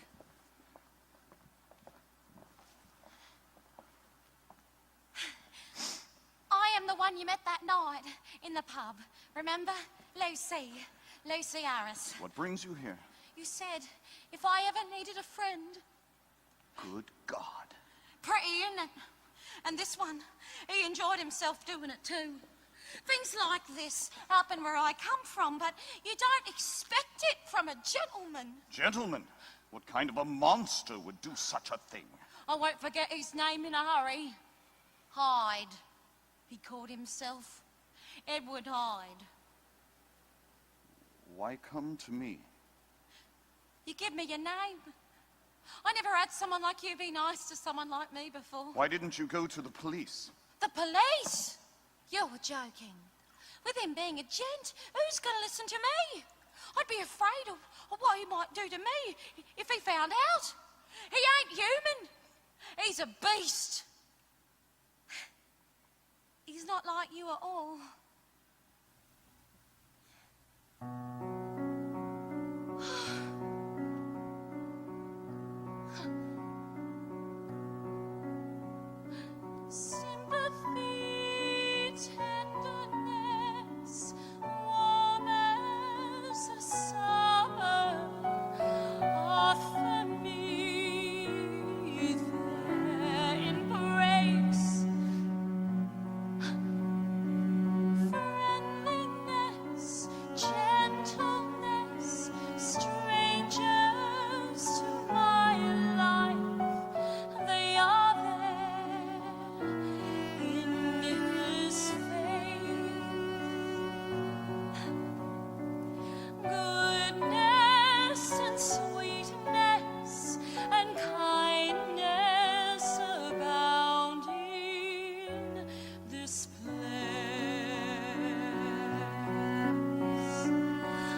Speaker 5: I am the one you met that night in the pub. Remember? Lucy. Lucy Harris.
Speaker 1: What brings you here?
Speaker 5: You said if I ever needed a friend.
Speaker 1: Good God.
Speaker 5: Pretty, isn't it? And this one, he enjoyed himself doing it too. Things like this happen where I come from, but you don't expect it from a gentleman.
Speaker 4: Gentlemen, what kind of a monster would do such a thing?
Speaker 5: I won't forget his name in a hurry. Hyde, he called himself. Edward Hyde.
Speaker 1: Why come to me?
Speaker 5: You give me your name. I never had someone like you be nice to someone like me before.
Speaker 1: Why didn't you go to the police?
Speaker 5: The police? You're joking. With him being a gent, who's going to listen to me? I'd be afraid of what he might do to me if he found out. He ain't human. He's a beast. He's not like you at all. Sympathy, tenderness, warm as a summer, offer me their embrace. Friendliness, gentleness, strangers to my life, they are there in his faith. Goodness and sweetness and kindness abound in this place.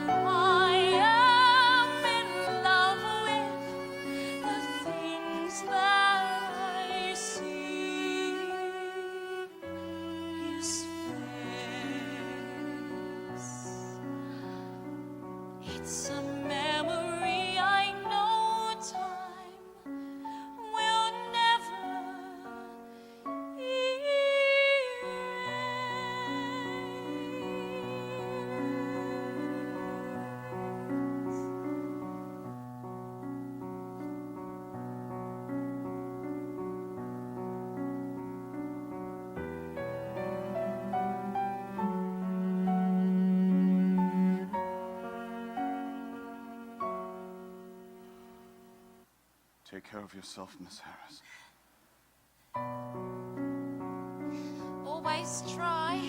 Speaker 5: I am in love with the things that I see. His face. It's a memory I know time will never
Speaker 1: Take care of yourself, Miss Harris.
Speaker 5: always try.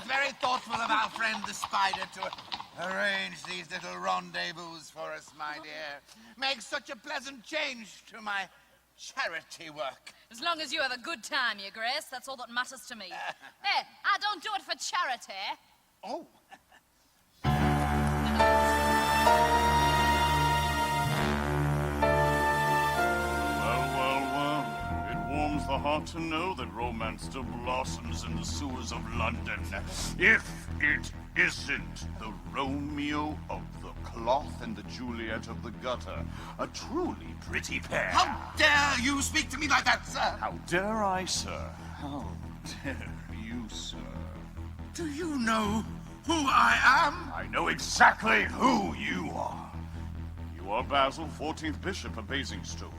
Speaker 12: It's very thoughtful of our friend the spider to arrange these little rendezvous for us, my dear. Makes such a pleasant change to my charity work.
Speaker 5: As long as you have a good time, Your Grace, that's all that matters to me. Hey, I don't do it for charity.
Speaker 12: Oh.
Speaker 4: Well. It warms the heart to know that romance still blossoms in the sewers of London. If it isn't the Romeo of the cloth and the Juliet of the gutter. A truly pretty pair.
Speaker 12: How dare you speak to me like that, sir?
Speaker 4: How dare I, sir? How dare you, sir?
Speaker 12: Do you know who I am?
Speaker 4: I know exactly who you are. You are Basil, 14th Bishop of Basingstoke.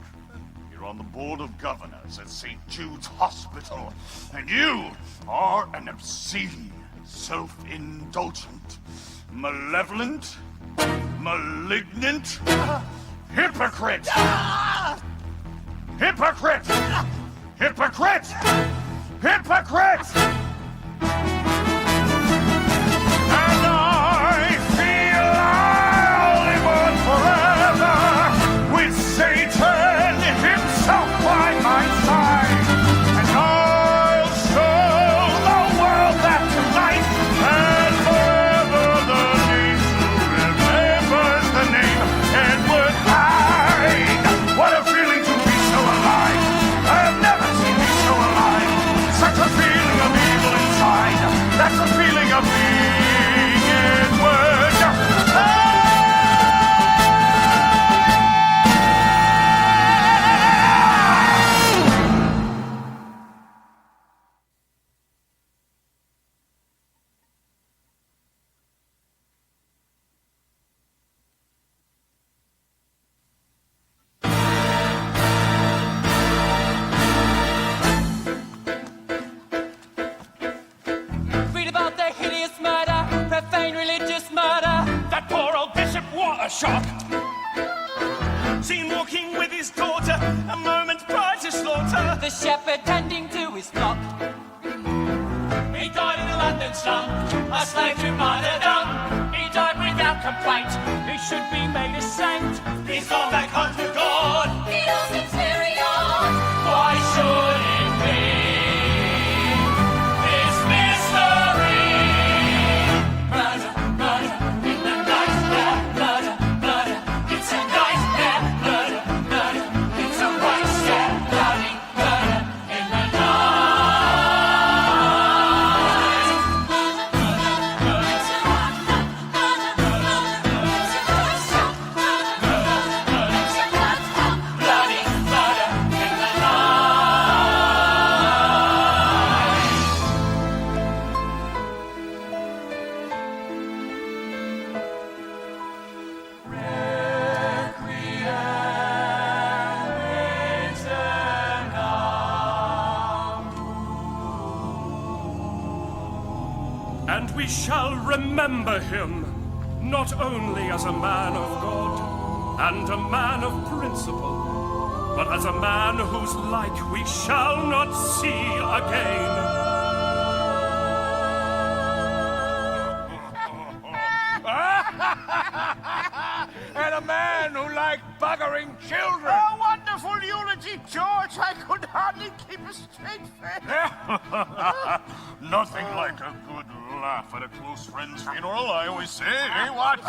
Speaker 4: You're on the Board of Governors at St. Jude's Hospital. And you are an obscene, self-indulgent, malevolent, malignant hypocrite! Hypocrite! Hypocrite! Hypocrite! And I feel I'll live on forever with Satan himself by my side. And I'll show the world that tonight and forever the nation remembers the name Edward Hyde. What a feeling to be so alive. I have never seen me so alive. Such a feeling of evil inside. That's a feeling of being Edward Hyde.
Speaker 10: Read about the hideous murder, profane religious murder.
Speaker 6: That poor old bishop, what a shock! Seen walking with his daughter a moment prior to slaughter.
Speaker 10: The shepherd tending to his flock.
Speaker 8: He died in a London slum, a slave to martyrdom. He died without complaint.
Speaker 10: He should be made a saint.
Speaker 8: He's gone back home to God.
Speaker 5: He all seems very odd.
Speaker 8: Why should it be this mystery? Murder, murder in the night. Yeah, murder, murder. It's a nightmare. Murder, murder. It's a right scare. Bloody murder in the night. Bloody murder in the
Speaker 6: And we shall remember him, not only as a man of God and a man of principle, but as a man whose like we shall not see again.
Speaker 3: And a man who liked buggering children.
Speaker 7: Oh, wonderful eulogy, George. I could hardly keep a straight face.
Speaker 4: Nothing like a good laugh at a close friend's funeral, I always say, eh, what?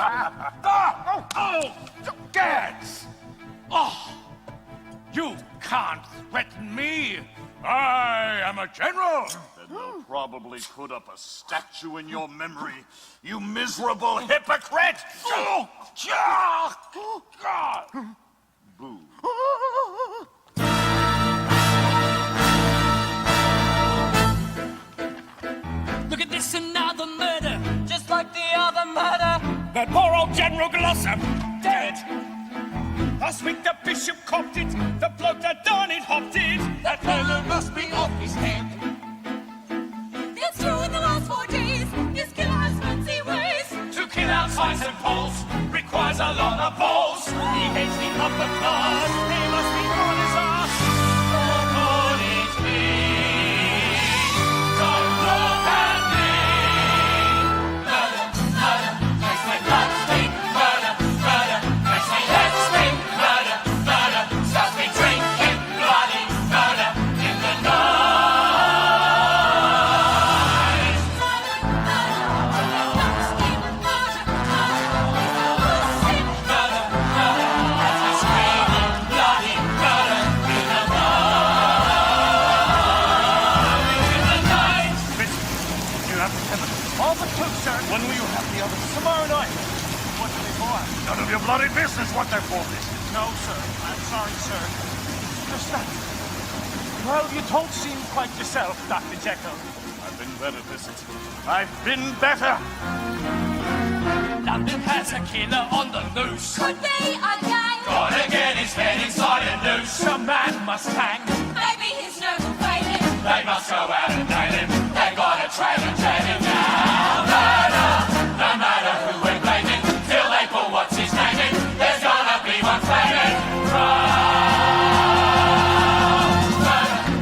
Speaker 3: Gads! Oh, you can't threaten me. I am a general.
Speaker 4: Then they'll probably put up a statue in your memory, you miserable hypocrite! Boo.
Speaker 10: Look at this, another murder, just like the other murder.
Speaker 6: That poor old General Glossop, dead. Last week the bishop copped it, the bloke that done it hopped it.
Speaker 8: That fellow must be off his head.
Speaker 5: It's true in the last 4 days, this killer has fancy ways.
Speaker 8: To kill out signs and poles requires a lot of balls. He hates the upper class. He must be on his ass. Or could it be? Don't look at me.
Speaker 4: None of your bloody business what they're for, this.
Speaker 3: No, sir. I'm sorry, sir. Just that. Well, you don't seem quite yourself, Dr. Jekyll.
Speaker 4: I've been better, Vincent. I've been better.
Speaker 8: London has a killer on the loose.
Speaker 5: Could be a gang.
Speaker 8: Gotta get his head inside a noose.
Speaker 3: Some man must hang.
Speaker 5: Maybe his nose will fail him.
Speaker 8: They must go out and nail him. They gotta trail and jail him now. Murder, no matter who we're blaming. Till they pull what's his name in. There's gonna be one flaming. Murder,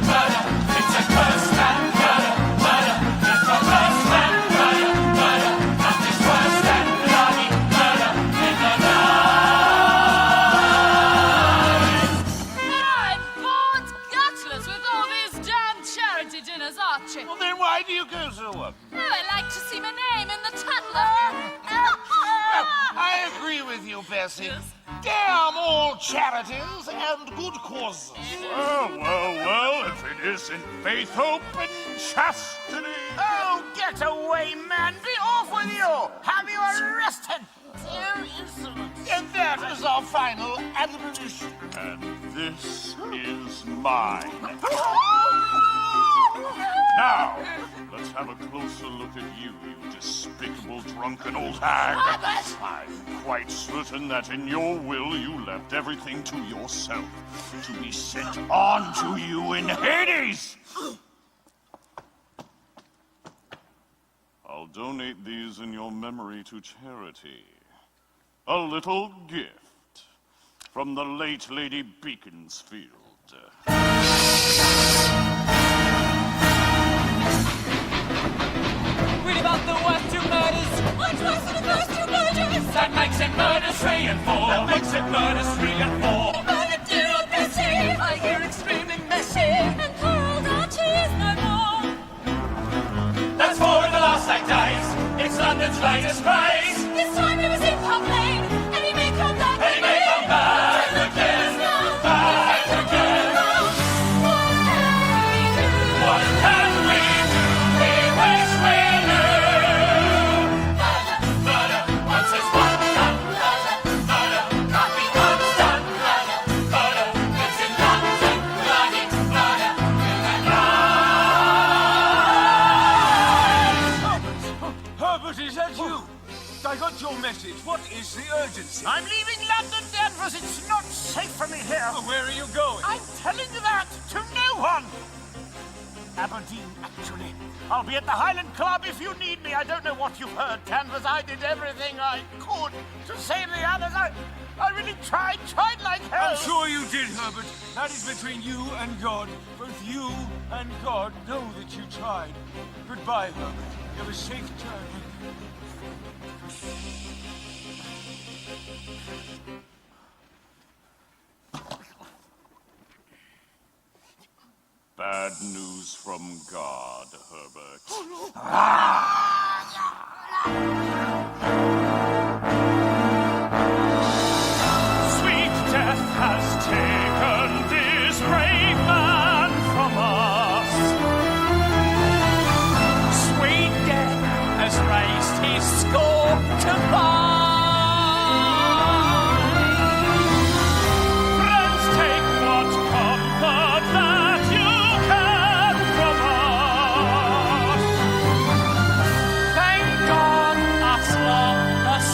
Speaker 8: murder, it's a curse man. Murder, murder, it's a curse man. Murder, murder, nothing's worse than bloody murder in the night.
Speaker 5: I'm bored gutless with all these damn charity dinners, Archie.
Speaker 3: Well, then why do you go to them?
Speaker 5: Oh, I like to see my name in the Tatler.
Speaker 3: I agree with you, Bessie. Damn all charities and good causes.
Speaker 4: Well, if it isn't faith, hope, and chastity.
Speaker 3: Oh, get away, man. Be off with you. Have you arrested? You insolent. And that is our final admonition.
Speaker 4: And this is mine. Now, let's have a closer look at you, you despicable drunken old hag. I'm quite certain that in your will you left everything to yourself, to be sent on to you in Hades. I'll donate these in your memory to charity. A little gift from the late Lady Beaconsfield.
Speaker 8: Read about the worst two murders.
Speaker 5: What's worse than the first two murders?
Speaker 8: That makes it murder 3 and 4. That makes it murder 3 and 4.
Speaker 5: Murder dear old Bessie. I hear it screaming messy. And poor old Archie is no more.
Speaker 8: That's 4 in the last 8 days. It's London's latest craze.
Speaker 5: This time he was in Park Lane. And he may come back.
Speaker 8: And he may come back again. Back again. What can we do? We wish we knew. Murder, once it's one done. Murder, can't be undone. Murder, it's in London. Bloody murder in the night.
Speaker 3: Herbert, is that you? I got your message. What is the urgency?
Speaker 7: I'm leaving London, Danvers. It's not safe for me here.
Speaker 3: Well, where are you going?
Speaker 7: I'm telling you that to no one. Aberdeen, actually. I'll be at the Highland Club if you need me. I don't know what you've heard, Danvers. I did everything I could to save the others. I really tried like hell.
Speaker 3: I'm sure you did, Herbert. That is between you and God. Both you and God know that you tried. Goodbye, Herbert. Have a safe journey.
Speaker 4: Bad news from God, Herbert.
Speaker 6: Sweet death has taken this brave man from us. Sweet death has raised his score to five. Friends, take what comfort that you can from us. Thank God, us lot are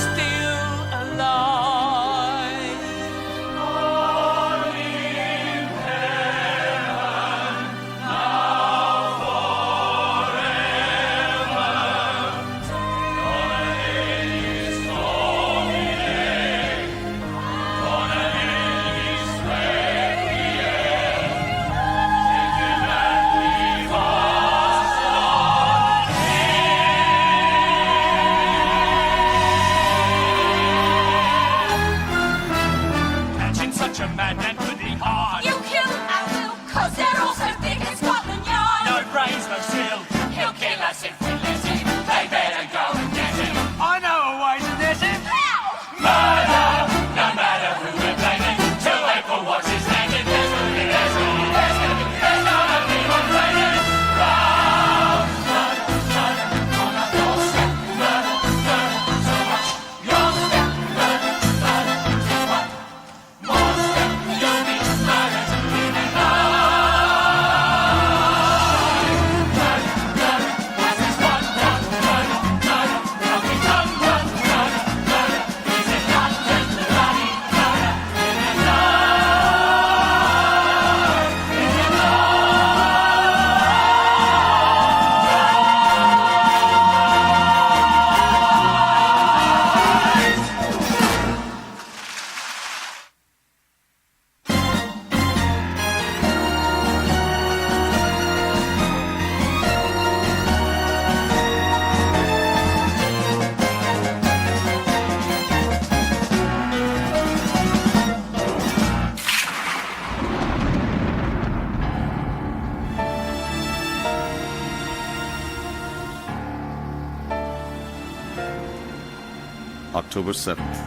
Speaker 1: October 7th,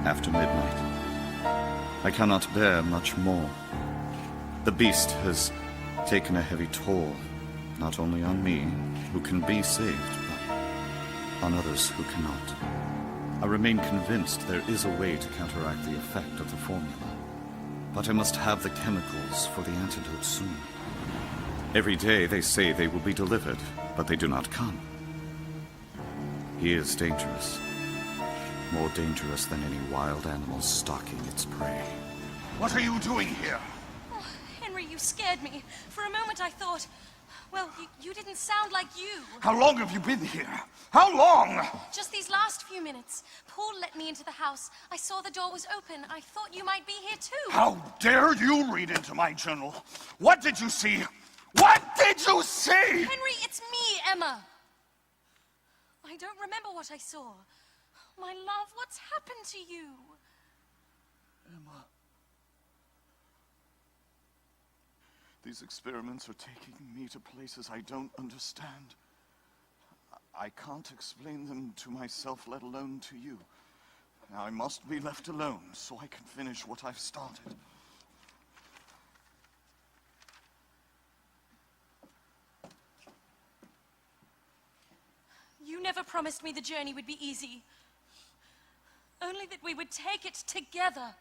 Speaker 1: after midnight. I cannot bear much more. The beast has taken a heavy toll, not only on me, who can be saved, but on others who cannot. I remain convinced there is a way to counteract the effect of the formula, but I must have the chemicals for the antidote soon. Every day they say they will be delivered, but they do not come. He is dangerous. More dangerous than any wild animal stalking its prey.
Speaker 4: What are you doing here?
Speaker 9: Oh, Henry, you scared me. For a moment I thought... Well, you didn't sound like you.
Speaker 4: How long have you been here? How long?
Speaker 9: Just these last few minutes. Paul let me into the house. I saw the door was open. I thought you might be here too.
Speaker 4: How dare you read into my journal? What did you see? What did you see?
Speaker 9: Henry, it's me, Emma. I don't remember what I saw. My love, what's happened to you?
Speaker 4: Emma. These experiments are taking me to places I don't understand. I can't explain them to myself, let alone to you. Now I must be left alone so I can finish what I've started.
Speaker 9: You never promised me the journey would be easy. Only that we would take it together.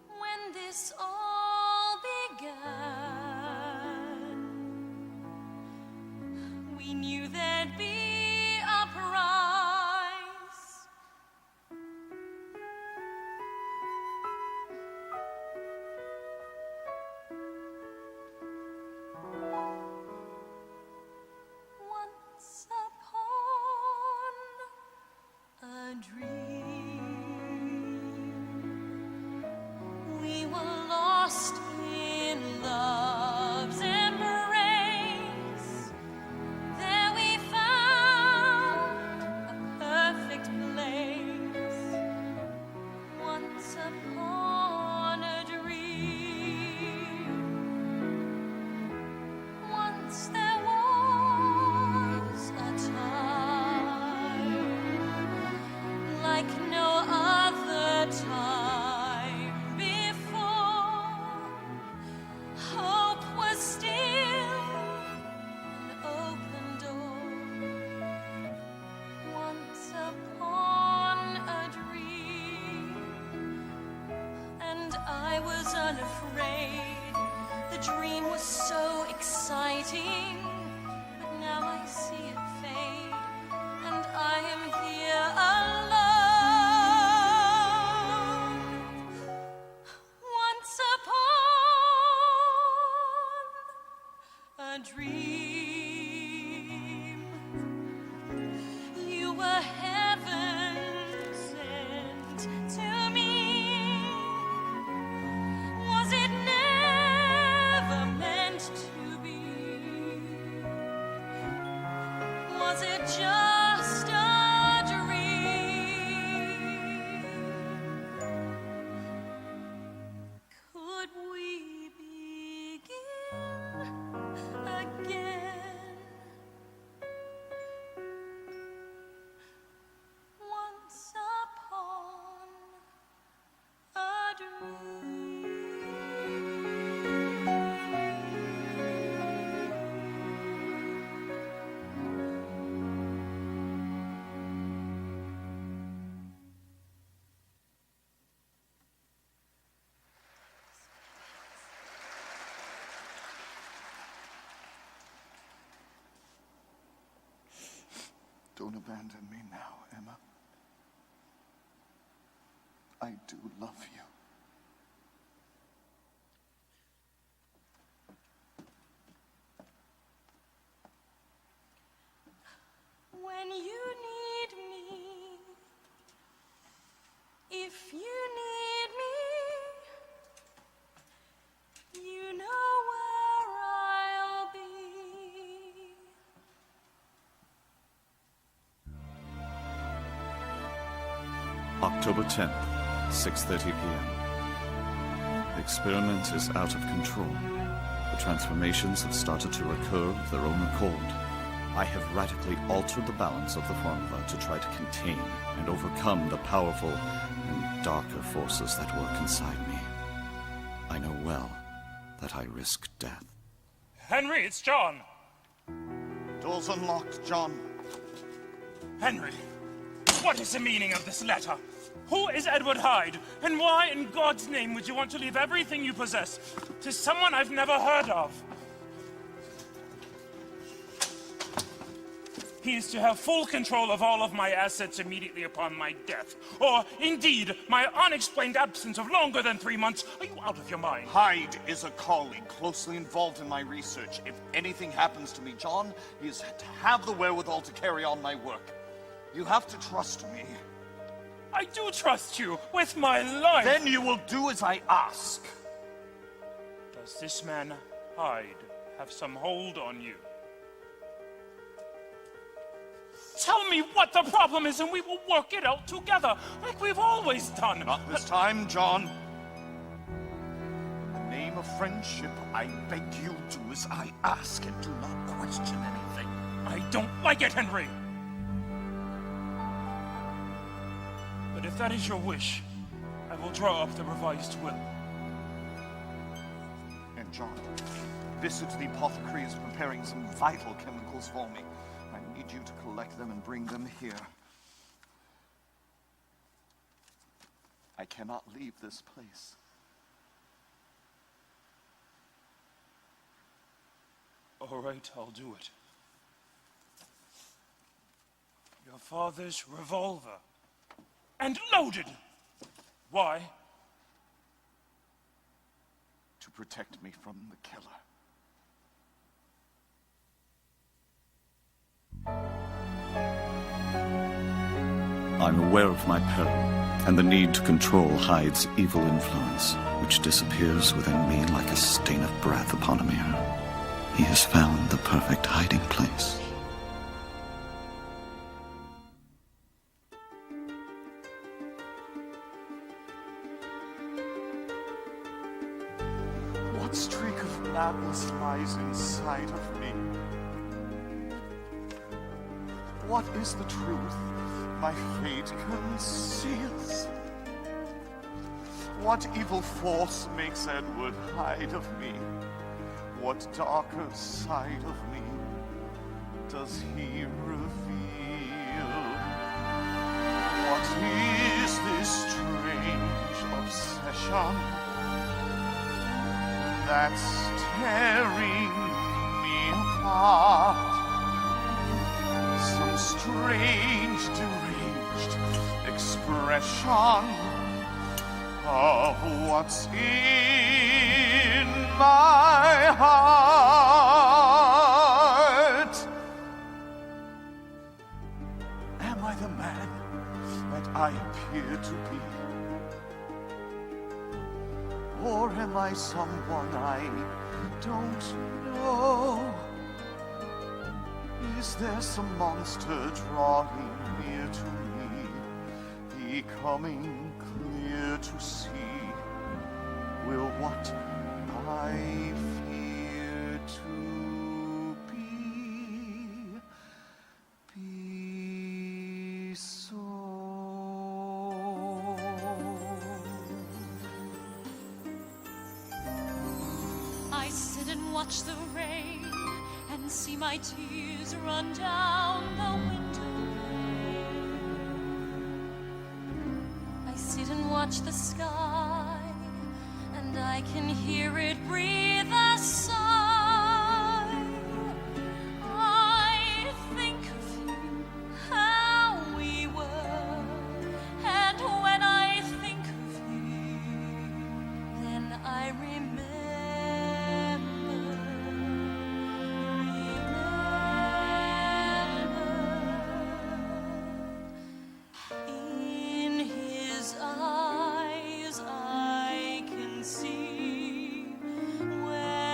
Speaker 9: When this all began, we knew there'd be a price. Once upon a dream, we were lost in love's embrace. There we found a perfect place. Once upon a dream, once there was a time like no other time before. Hope was still an open door. Once upon a dream, and I was unafraid. The dream was so exciting, but now I see it fade, and I am here alone. Once upon a dream, you were heaven sent to me. Was it never meant to be? Was it just a dream? Could we begin again? Once upon a dream.
Speaker 4: Don't abandon me now, Emma. I do love you.
Speaker 9: When you need me, if you need me, you know where I'll be.
Speaker 1: October 10th, 6:30 p.m. The experiment is out of control. The transformations have started to occur of their own accord. I have radically altered the balance of the formula to try to contain and overcome the powerful and darker forces that work inside me. I know well that I risk death.
Speaker 2: Henry, it's John.
Speaker 4: Door's unlocked, John.
Speaker 2: Henry, what is the meaning of this letter? Who is Edward Hyde? And why in God's name would you want to leave everything you possess to someone I've never heard of? He is to have full control of all of my assets immediately upon my death. Or, indeed, my unexplained absence of longer than 3 months. Are you out of your mind?
Speaker 4: Hyde is a colleague closely involved in my research. If anything happens to me, John, he is to have the wherewithal to carry on my work. You have to trust me.
Speaker 2: I do trust you with my life.
Speaker 4: Then you will do as I ask.
Speaker 2: Does this man, Hyde, have some hold on you? Tell me what the problem is and we will work it out together, like we've always done.
Speaker 4: Not this time, John. In the name of friendship, I beg you do as I ask and do not question anything.
Speaker 2: I don't like it, Henry. But if that is your wish, I will draw up the revised will.
Speaker 4: And John, visit the apothecary is preparing some vital chemicals for me. I need you to collect them and bring them here. I cannot leave this place.
Speaker 2: All right, I'll do it. Your father's revolver. And loaded! Why?
Speaker 4: To protect me from the killer.
Speaker 1: I'm aware of my peril and the need to control Hyde's evil influence, which disappears within me like a stain of breath upon a mirror. He has found the perfect hiding place.
Speaker 4: What streak of madness lies inside of me? What is the truth my fate conceals? What evil force makes Edward Hyde of me? What darker side of me does he reveal? What is this strange obsession that's tearing me apart? Some strange, deranged expression of what's in my heart. Am I the man that I appear to be? Or am I someone I don't know? Is there some monster drawing near to me, becoming clear to see? Will what I fear to be so?
Speaker 9: I sit and watch the rain and see my tears run down the window pane. I sit and watch the sky, and I can hear it breathe a sigh. I think of you, how we were, and when I think of you, then I remember. In his eyes I can see where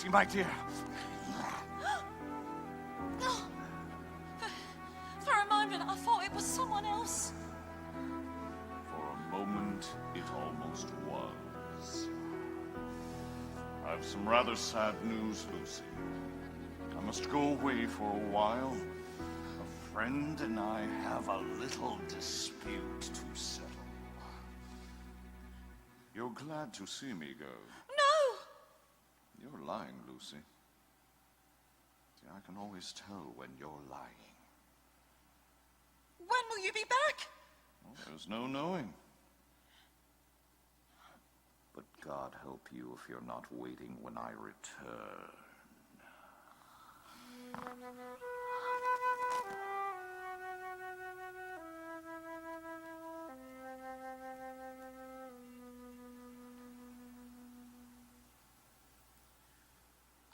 Speaker 3: Lucy, my dear.
Speaker 9: No. For a moment, I thought it was someone else.
Speaker 4: For a moment, it almost was. I've some rather sad news, Lucy. I must go away for a while. A friend and I have a little dispute to settle. You're glad to see me go.
Speaker 9: No!
Speaker 4: You're lying, Lucy. See, I can always tell when you're lying.
Speaker 9: When will you be back?
Speaker 4: Well, there's no knowing. But God help you if you're not waiting when I return.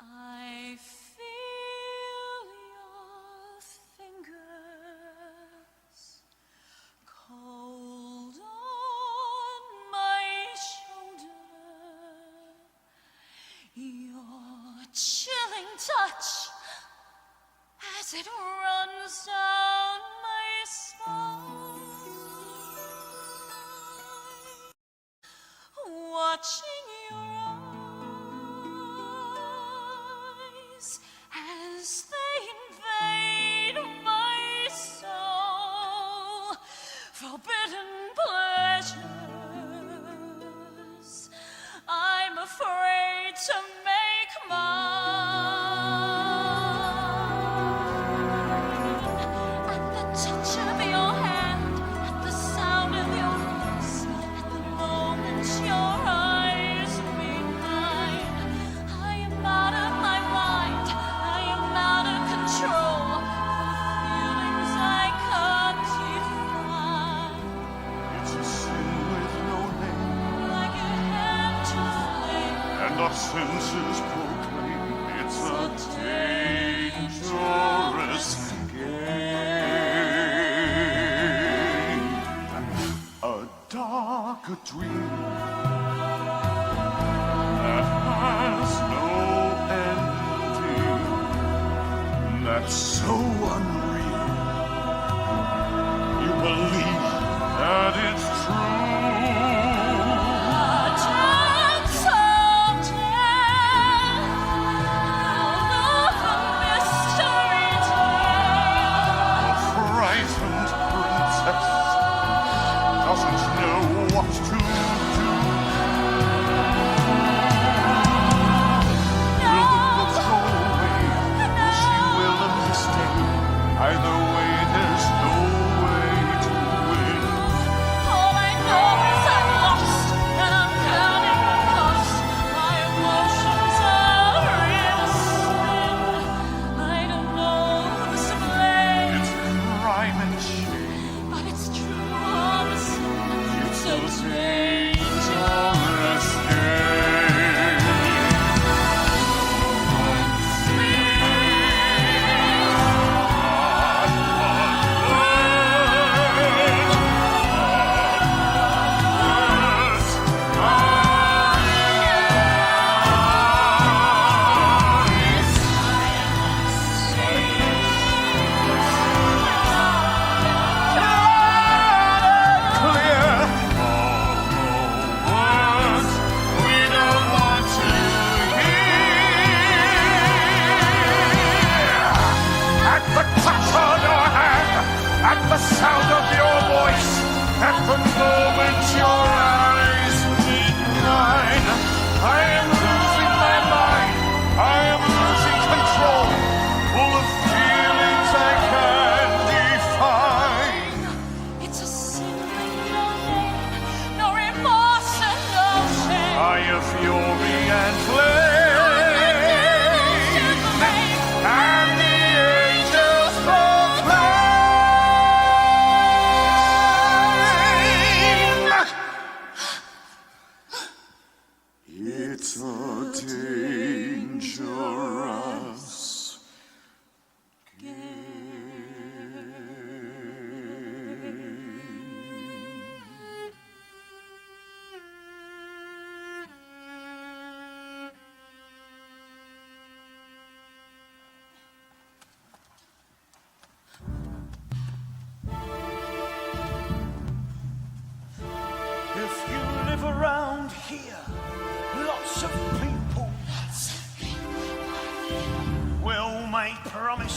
Speaker 9: I feel your fingers cold on my shoulder, your chilling touch as it runs down my spine, watching your eyes as they invade my soul, forbidden pleasures I'm afraid to make mine. At the touch of your hand, at the sound of your voice, at the moment your eyes meet mine, I am out of my mind, I am out of control, feelings I can't define,
Speaker 4: It's a sin with no name,
Speaker 9: like a hand to flame.
Speaker 4: and our senses proclaim it's a dangerous game. A dark dream that has no ending, that's so unreal. You believe that it's true.
Speaker 9: A chance of death, all of a mystery tale.
Speaker 4: A frightened princess doesn't know what to do. Will the look go away? Will she will stay? Either way, there's no way to win.
Speaker 9: All I know is I'm lost, and I'm counting the cost. My emotions are in a spin. I don't know who's to blame,
Speaker 4: It's crime and shame.
Speaker 9: but it's true on the sin. It's so
Speaker 4: Dangerous game.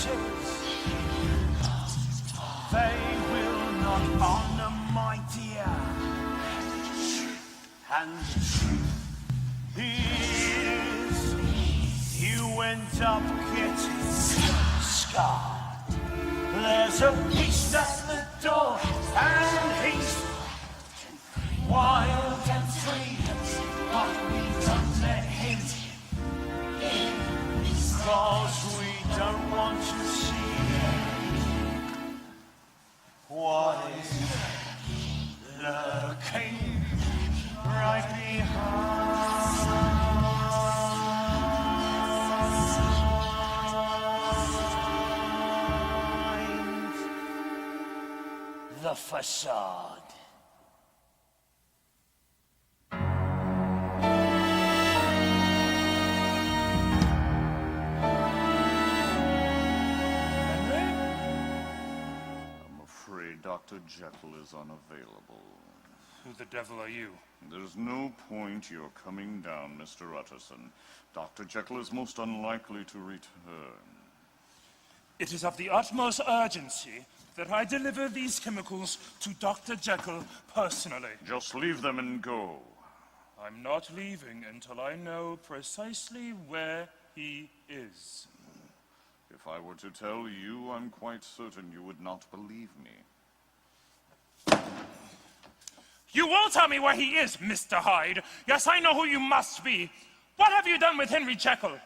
Speaker 3: says they will not honor my dear. And the truth is, you end up getting scarred. There's a beast at the door, and he's wild and free, but we don't let him in, 'cause we don't want to see what is lurking right behind the facade.
Speaker 4: Dr. Jekyll is unavailable.
Speaker 2: Who the devil are you?
Speaker 4: There's no point your coming down, Mr. Utterson. Dr. Jekyll is most unlikely to return.
Speaker 2: It is of the utmost urgency that I deliver these chemicals to Dr. Jekyll personally.
Speaker 4: Just leave them and go.
Speaker 2: I'm not leaving until I know precisely where he is.
Speaker 4: If I were to tell you, I'm quite certain you would not believe me.
Speaker 2: You will tell me where he is, Mr. Hyde. Yes, I know who you must be. What have you done with Henry Jekyll?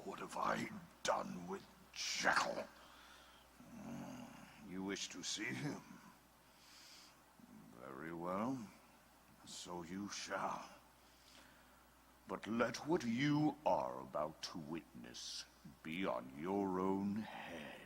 Speaker 4: What have I done with Jekyll? You wish to see him? Very well. So you shall. But let what you are about to witness be on your own head.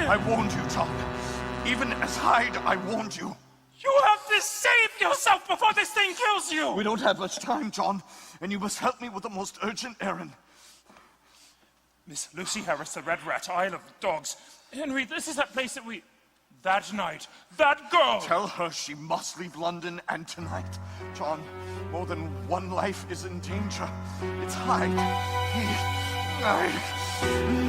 Speaker 4: I warned you, John. Even as Hyde, I warned you.
Speaker 2: You have to save yourself before this thing kills you!
Speaker 4: We don't have much time, John, and you must help me with the most urgent errand.
Speaker 2: Miss Lucy Harris, the Red Rat, Isle of Dogs. Henry, this is that place that we... That night, that girl!
Speaker 4: Tell her she must leave London, and tonight. John, more than one life is in danger. It's Hyde.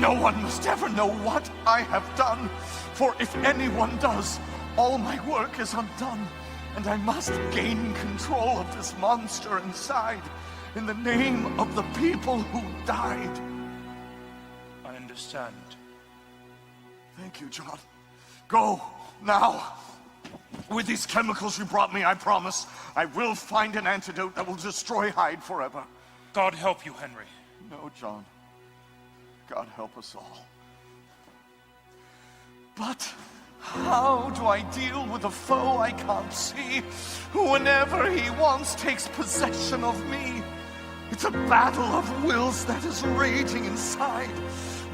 Speaker 4: No one must ever know what I have done, for if anyone does, all my work is undone, and I must gain control of this monster inside, in the name of the people who died.
Speaker 2: I understand.
Speaker 4: Thank you, John. Go, now. With these chemicals you brought me, I promise, I will find an antidote that will destroy Hyde forever.
Speaker 2: God help you, Henry.
Speaker 4: No, John. God help us all. But how do I deal with a foe I can't see, who whenever he wants takes possession of me? It's a battle of wills that is raging inside.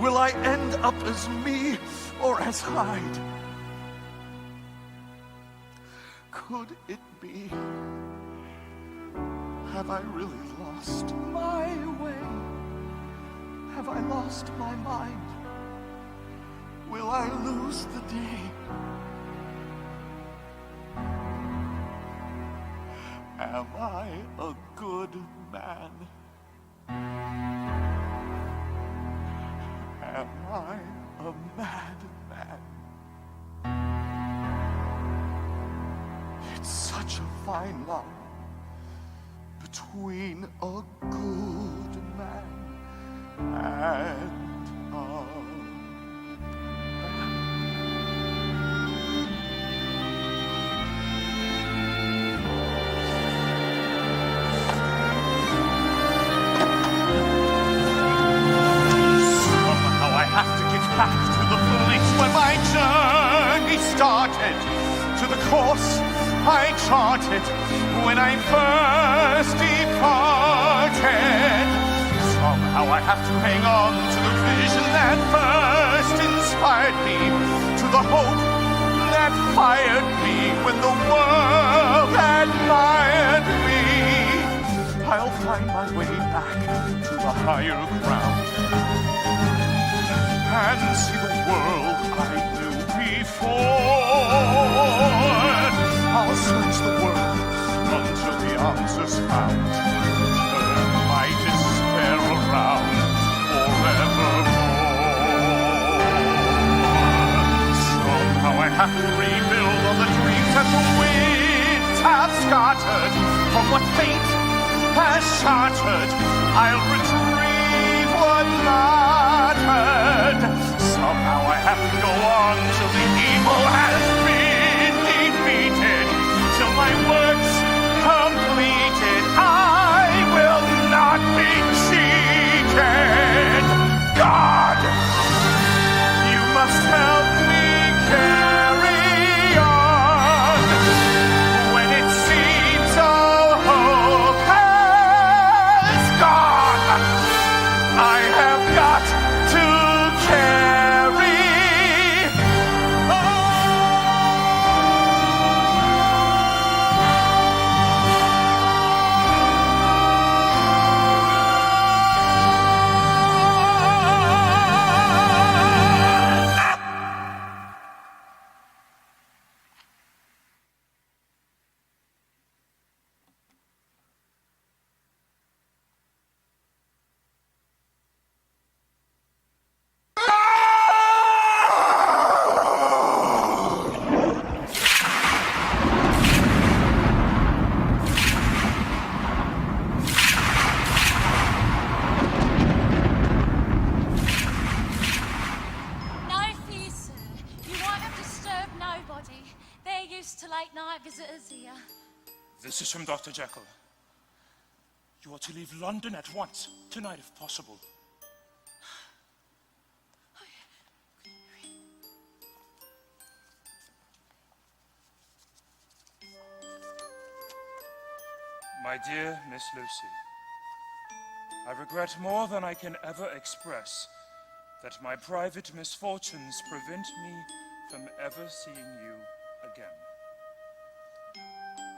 Speaker 4: Will I end up as me or as Hyde? Could it be? Have I really lost my way? Have I lost my mind? Will I lose the day? Am I a good man? Am I a mad man? It's such a fine line between a good man and back to the place where my journey started, to the course I charted when I first departed. have to hang on to the vision that first inspired me, to the hope that fired me when the world admired me. I'll find my way back to the higher ground and see the world I knew before. I'll search the world until the answer's found. Turn my despair around forevermore. Somehow I have to rebuild all the dreams that the winds have scattered. From what fate has shattered, I'll retrieve what mattered. Somehow I have to go on till the evil has been defeated, till my work's completed. I will not be cheated. God, you must help me carry on when it seems all hope has gone. I have got to carry on.
Speaker 9: No fear, sir. You won't have disturbed nobody. They're used to late-night visitors here.
Speaker 2: This is from Dr. Jekyll. You are to leave London at once, tonight if possible. My dear Miss Lucy, I regret more than I can ever express that my private misfortunes prevent me from ever seeing you again.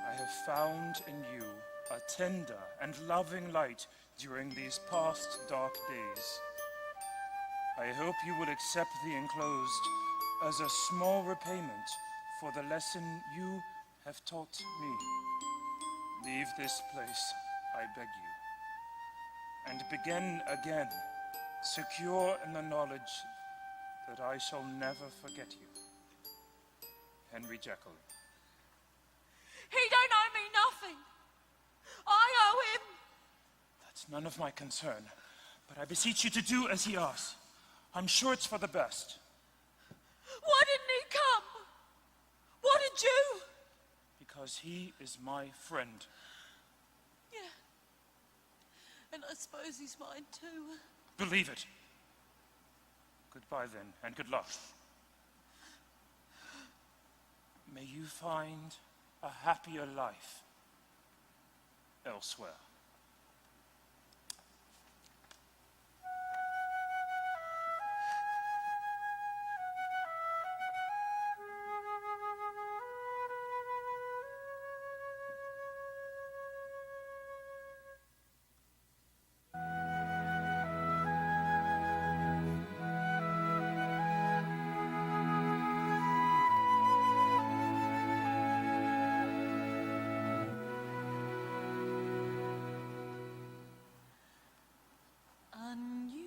Speaker 2: I have found in you a tender and loving light during these past dark days. I hope you will accept the enclosed as a small repayment for the lesson you have taught me. Leave this place, I beg you, and begin again, secure in the knowledge that I shall never forget you. Henry Jekyll.
Speaker 9: He don't owe me nothing. I owe him.
Speaker 2: That's none of my concern, but I beseech you to do as he asks. I'm sure it's for the best.
Speaker 9: Why didn't he come? What did you?
Speaker 2: Because he is my friend.
Speaker 9: Yeah. And I suppose he's mine too.
Speaker 2: Believe it. Goodbye then, and good luck. May you find a happier life elsewhere.
Speaker 9: A new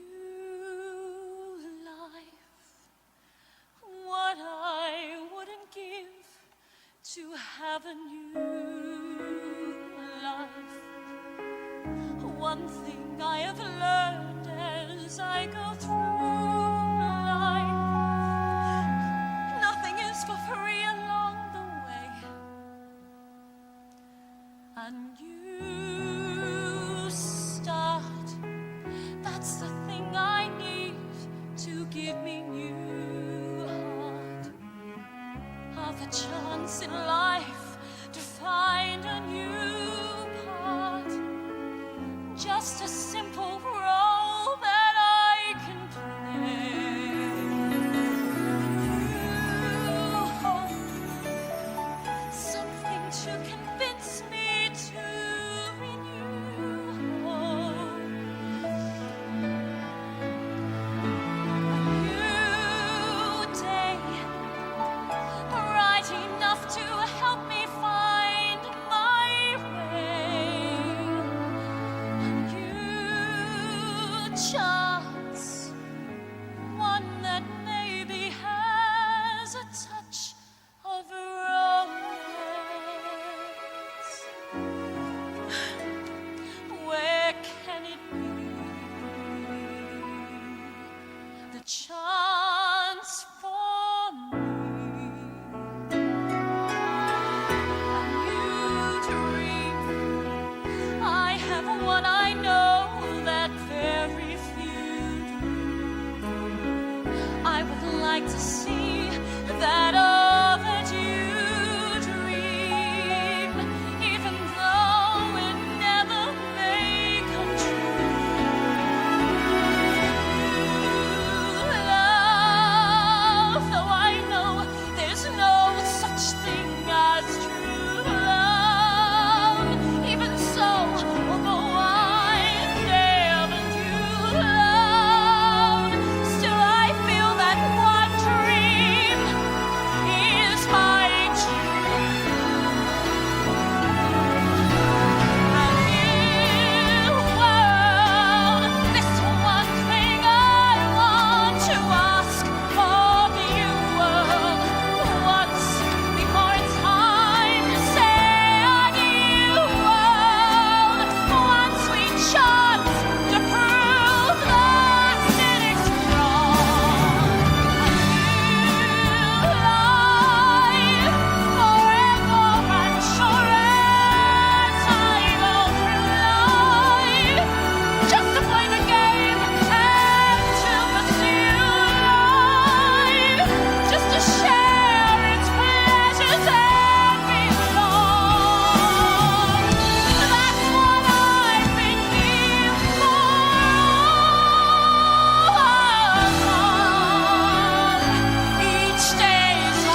Speaker 9: life, what I wouldn't give to have a new life. One thing I have learned as I go through life, nothing is for free along the way. A new start, that's the thing I need to give me new heart. Half a chance in life to find a new part. Just a simple road chance, one that maybe has a touch of romance. Where can it be? The chance for me. And you dream I have what I know that very few do. I would like to see that all that you dream, even though it never may come true. Love, though I know there's no such thing as true love, even so, although I never knew love, still I feel that one dream is my new world. This one thing I want to ask of you, world, once before it's time to say adieu, world. One sweet chance to prove that it is wrong. Forever, I'm sure, as I go through life, just to play the game and to pursue life, just to share its pleasures and belong. That's what I've been here for all along. Each day's a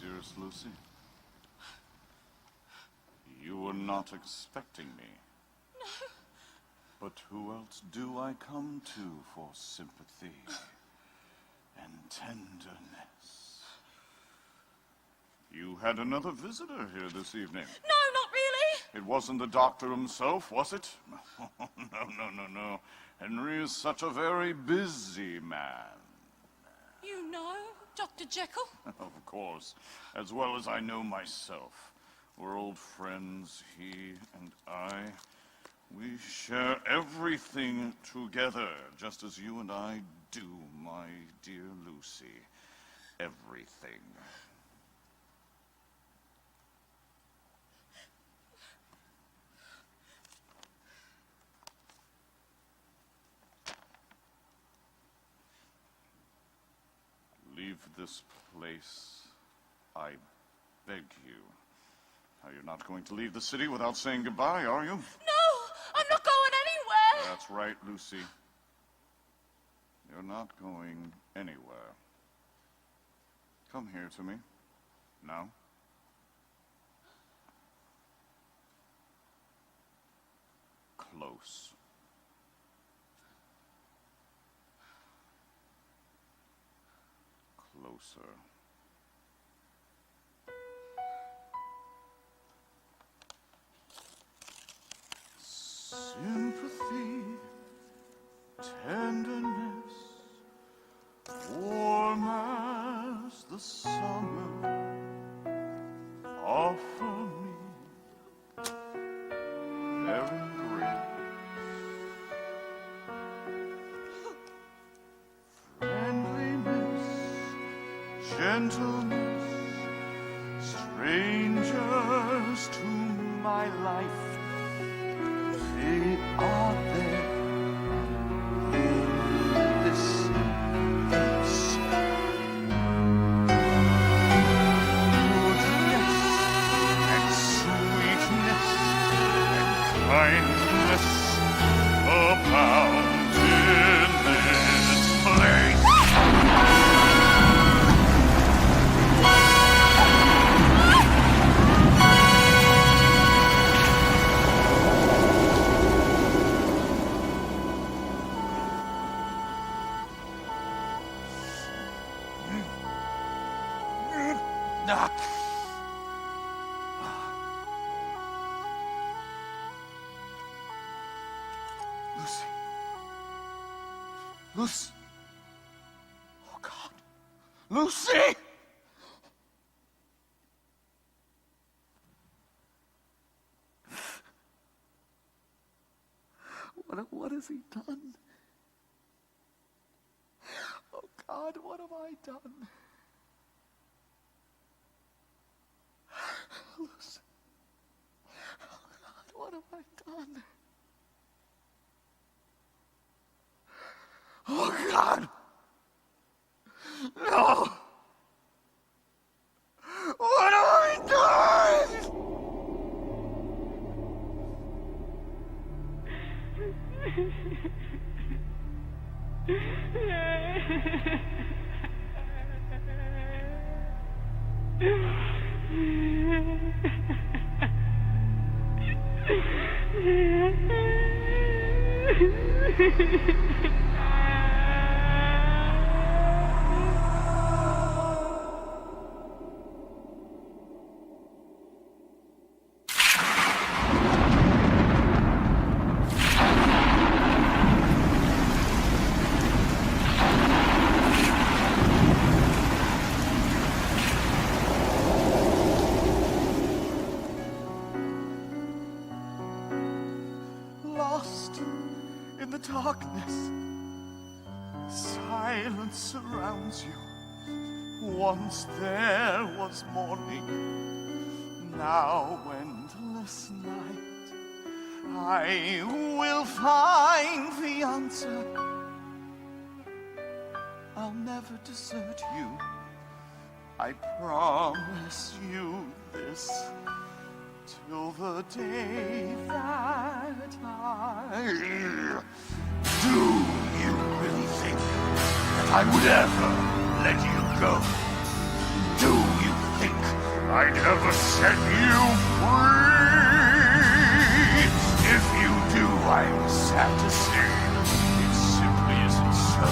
Speaker 4: Dearest Lucy, you were not expecting me. No. But who else do I come to for sympathy and tenderness? You had another visitor here this evening.
Speaker 9: No, not really.
Speaker 4: It wasn't the doctor himself, was it? No. Henry is such a very busy man.
Speaker 9: You know Dr. Jekyll?
Speaker 4: Of course, as well as I know myself. We're old friends, he and I. We share everything together, just as you and I do, my dear Lucy. Everything. Leave this place, I beg you. Now, you're not going to leave the city without saying goodbye, are you?
Speaker 9: No, I'm not going anywhere.
Speaker 4: That's right, Lucy. You're not going anywhere. Come here to me. Now. Close. Closer. Sympathy, tenderness, warm as the summer, offer me their embrace. Friendliness, gentleness, strangers to my life. They are there in this place. Lucy. Lucy. Oh, God. Lucy! What has he done? Oh, God, what have I done? Lucy. Oh, God, what have I done? Oh, God! No! What have I done? Lost in the darkness, silence surrounds you. Once there was morning, now endless night. I will find the answer. I'll never desert you. I promise you this. Till the day that I... Do you really think that I would ever let you go? Do you think I'd ever set you free? If you do, I'm sad to say it simply isn't so.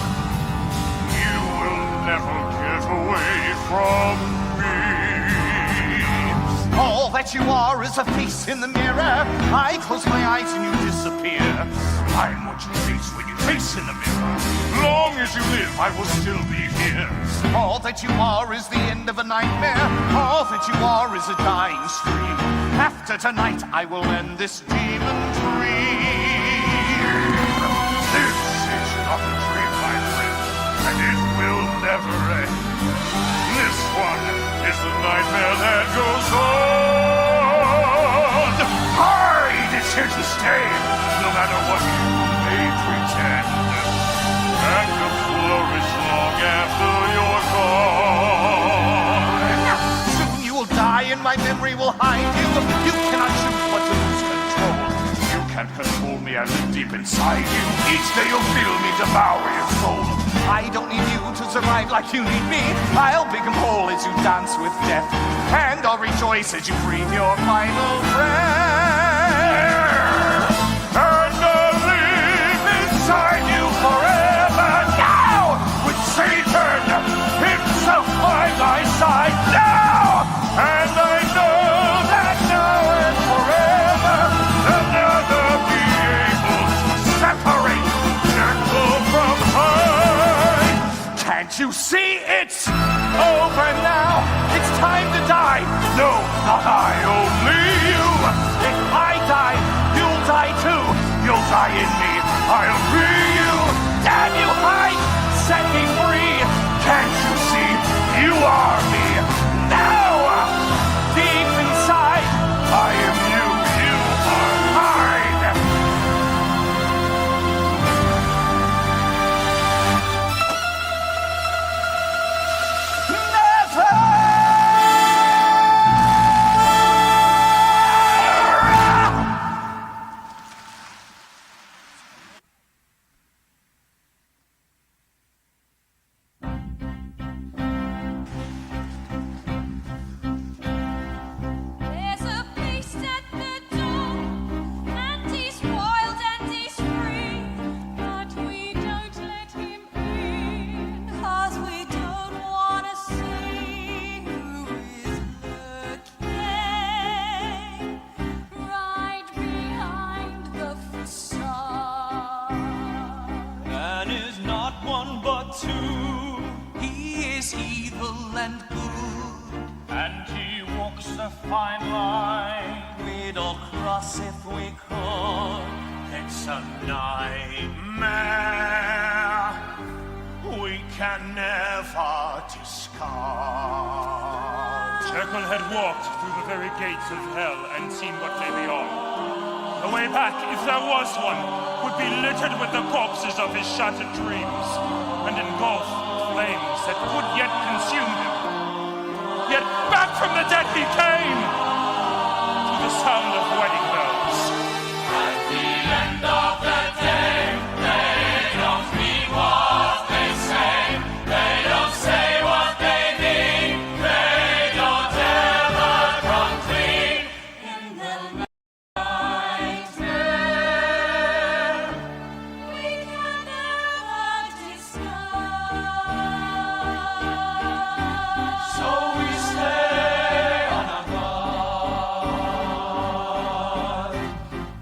Speaker 4: You will never get away from me. All that you are is a face in the mirror. I close my eyes and you disappear. I'm what you face when you face in the mirror. Long as you live, I will still be here. All that you are is the end of a nightmare. All that you are is a dying scream. After tonight, I will end this demon dream. This is not a dream, my friend, and it will never end. This one is the nightmare that goes on. Hyde is here to stay, no matter what you may pretend. And to flourish long after you're gone. Soon you will die and my memory will hide you. You cannot choose but to lose control. You can't control me, I live deep inside you. Each day you'll feel me devour your soul. I don't need you to survive like you need me. I'll dig 'em whole as you dance with death, and I'll rejoice as you breathe your final breath. And I'll live inside you forever now, with Satan himself by my side now. And I know that now and forever they'll never be able to separate Jekyll from Hyde. Can't you see it's over now? It's time to die. No, not I, only you. If I die, you'll die too. You'll die in me, I'll free you. Damn you, Hyde, set me free. Can't you see you are me now? Deep inside, I am you, you are Hyde.
Speaker 11: and good.
Speaker 10: And he walks a fine line. We'd all cross if we could. It's a nightmare we can never discard.
Speaker 2: Jekyll had walked through the very gates of hell and seen what lay beyond. The way back, if there was one, would be littered with the corpses of his shattered dreams and engulfed with flames that would yet consume him. Yet back from the dead he came, to the sound of wedding bells.
Speaker 8: At the end of the day, they don't mean what they say. They don't say what they mean. They don't ever come clean.
Speaker 5: In the nightmare, we can never discard.
Speaker 8: So we stay on our guard.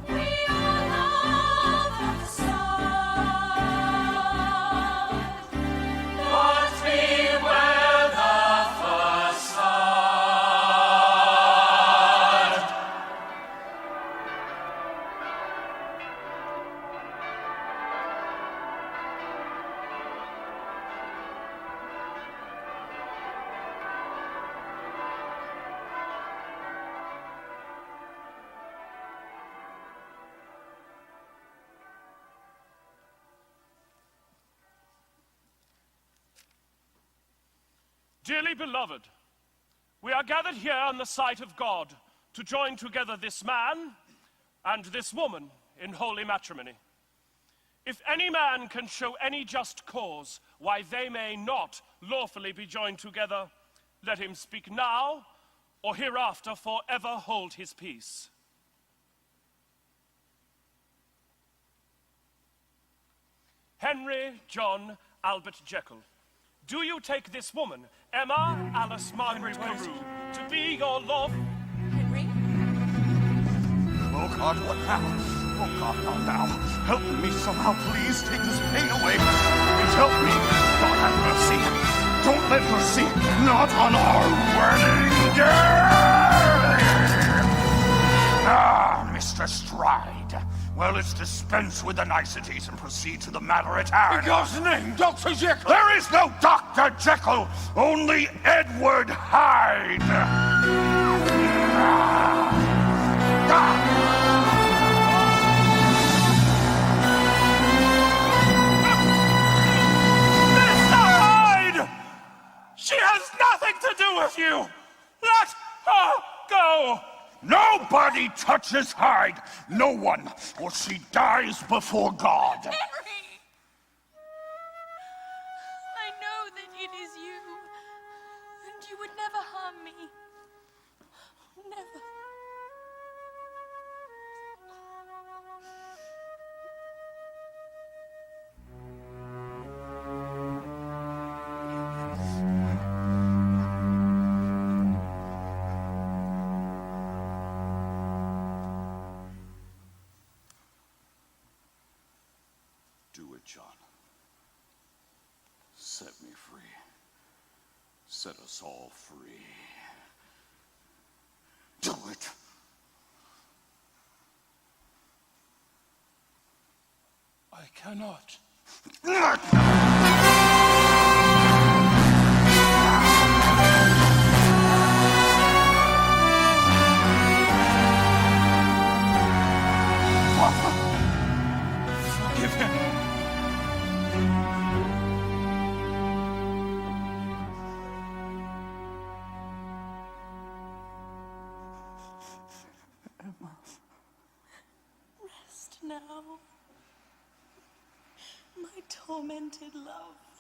Speaker 5: We are love at the start.
Speaker 8: But beware the facade.
Speaker 2: Dearly beloved, we are gathered here on the sight of God to join together this man and this woman in holy matrimony. If any man can show any just cause why they may not lawfully be joined together, let him speak now or hereafter forever hold his peace. Henry John Albert Jekyll, do you take this woman, Emma Alice Margaret Carew, to be your love?
Speaker 9: Henry?
Speaker 4: Oh God, what now? Oh God, not now. Help me somehow, please. Take this pain away. Please help me. God have mercy. Don't let her see. Not on our wedding day. Ah, Mr. Stride. Well, let's dispense with the niceties and proceed to the matter at hand.
Speaker 3: In God's name, Dr. Jekyll!
Speaker 4: There is no Dr. Jekyll, only Edward Hyde.
Speaker 2: Mr. Hyde! She has nothing to do with you! Let her go!
Speaker 4: Nobody touches Hyde. No one, or she dies before God.
Speaker 9: Henry! I know that it is you, and you would never harm me. Never.
Speaker 4: Do it, John. Set me free. Set us all free. Do it.
Speaker 2: I cannot. Forgive him.
Speaker 9: Rest now, my tormented love.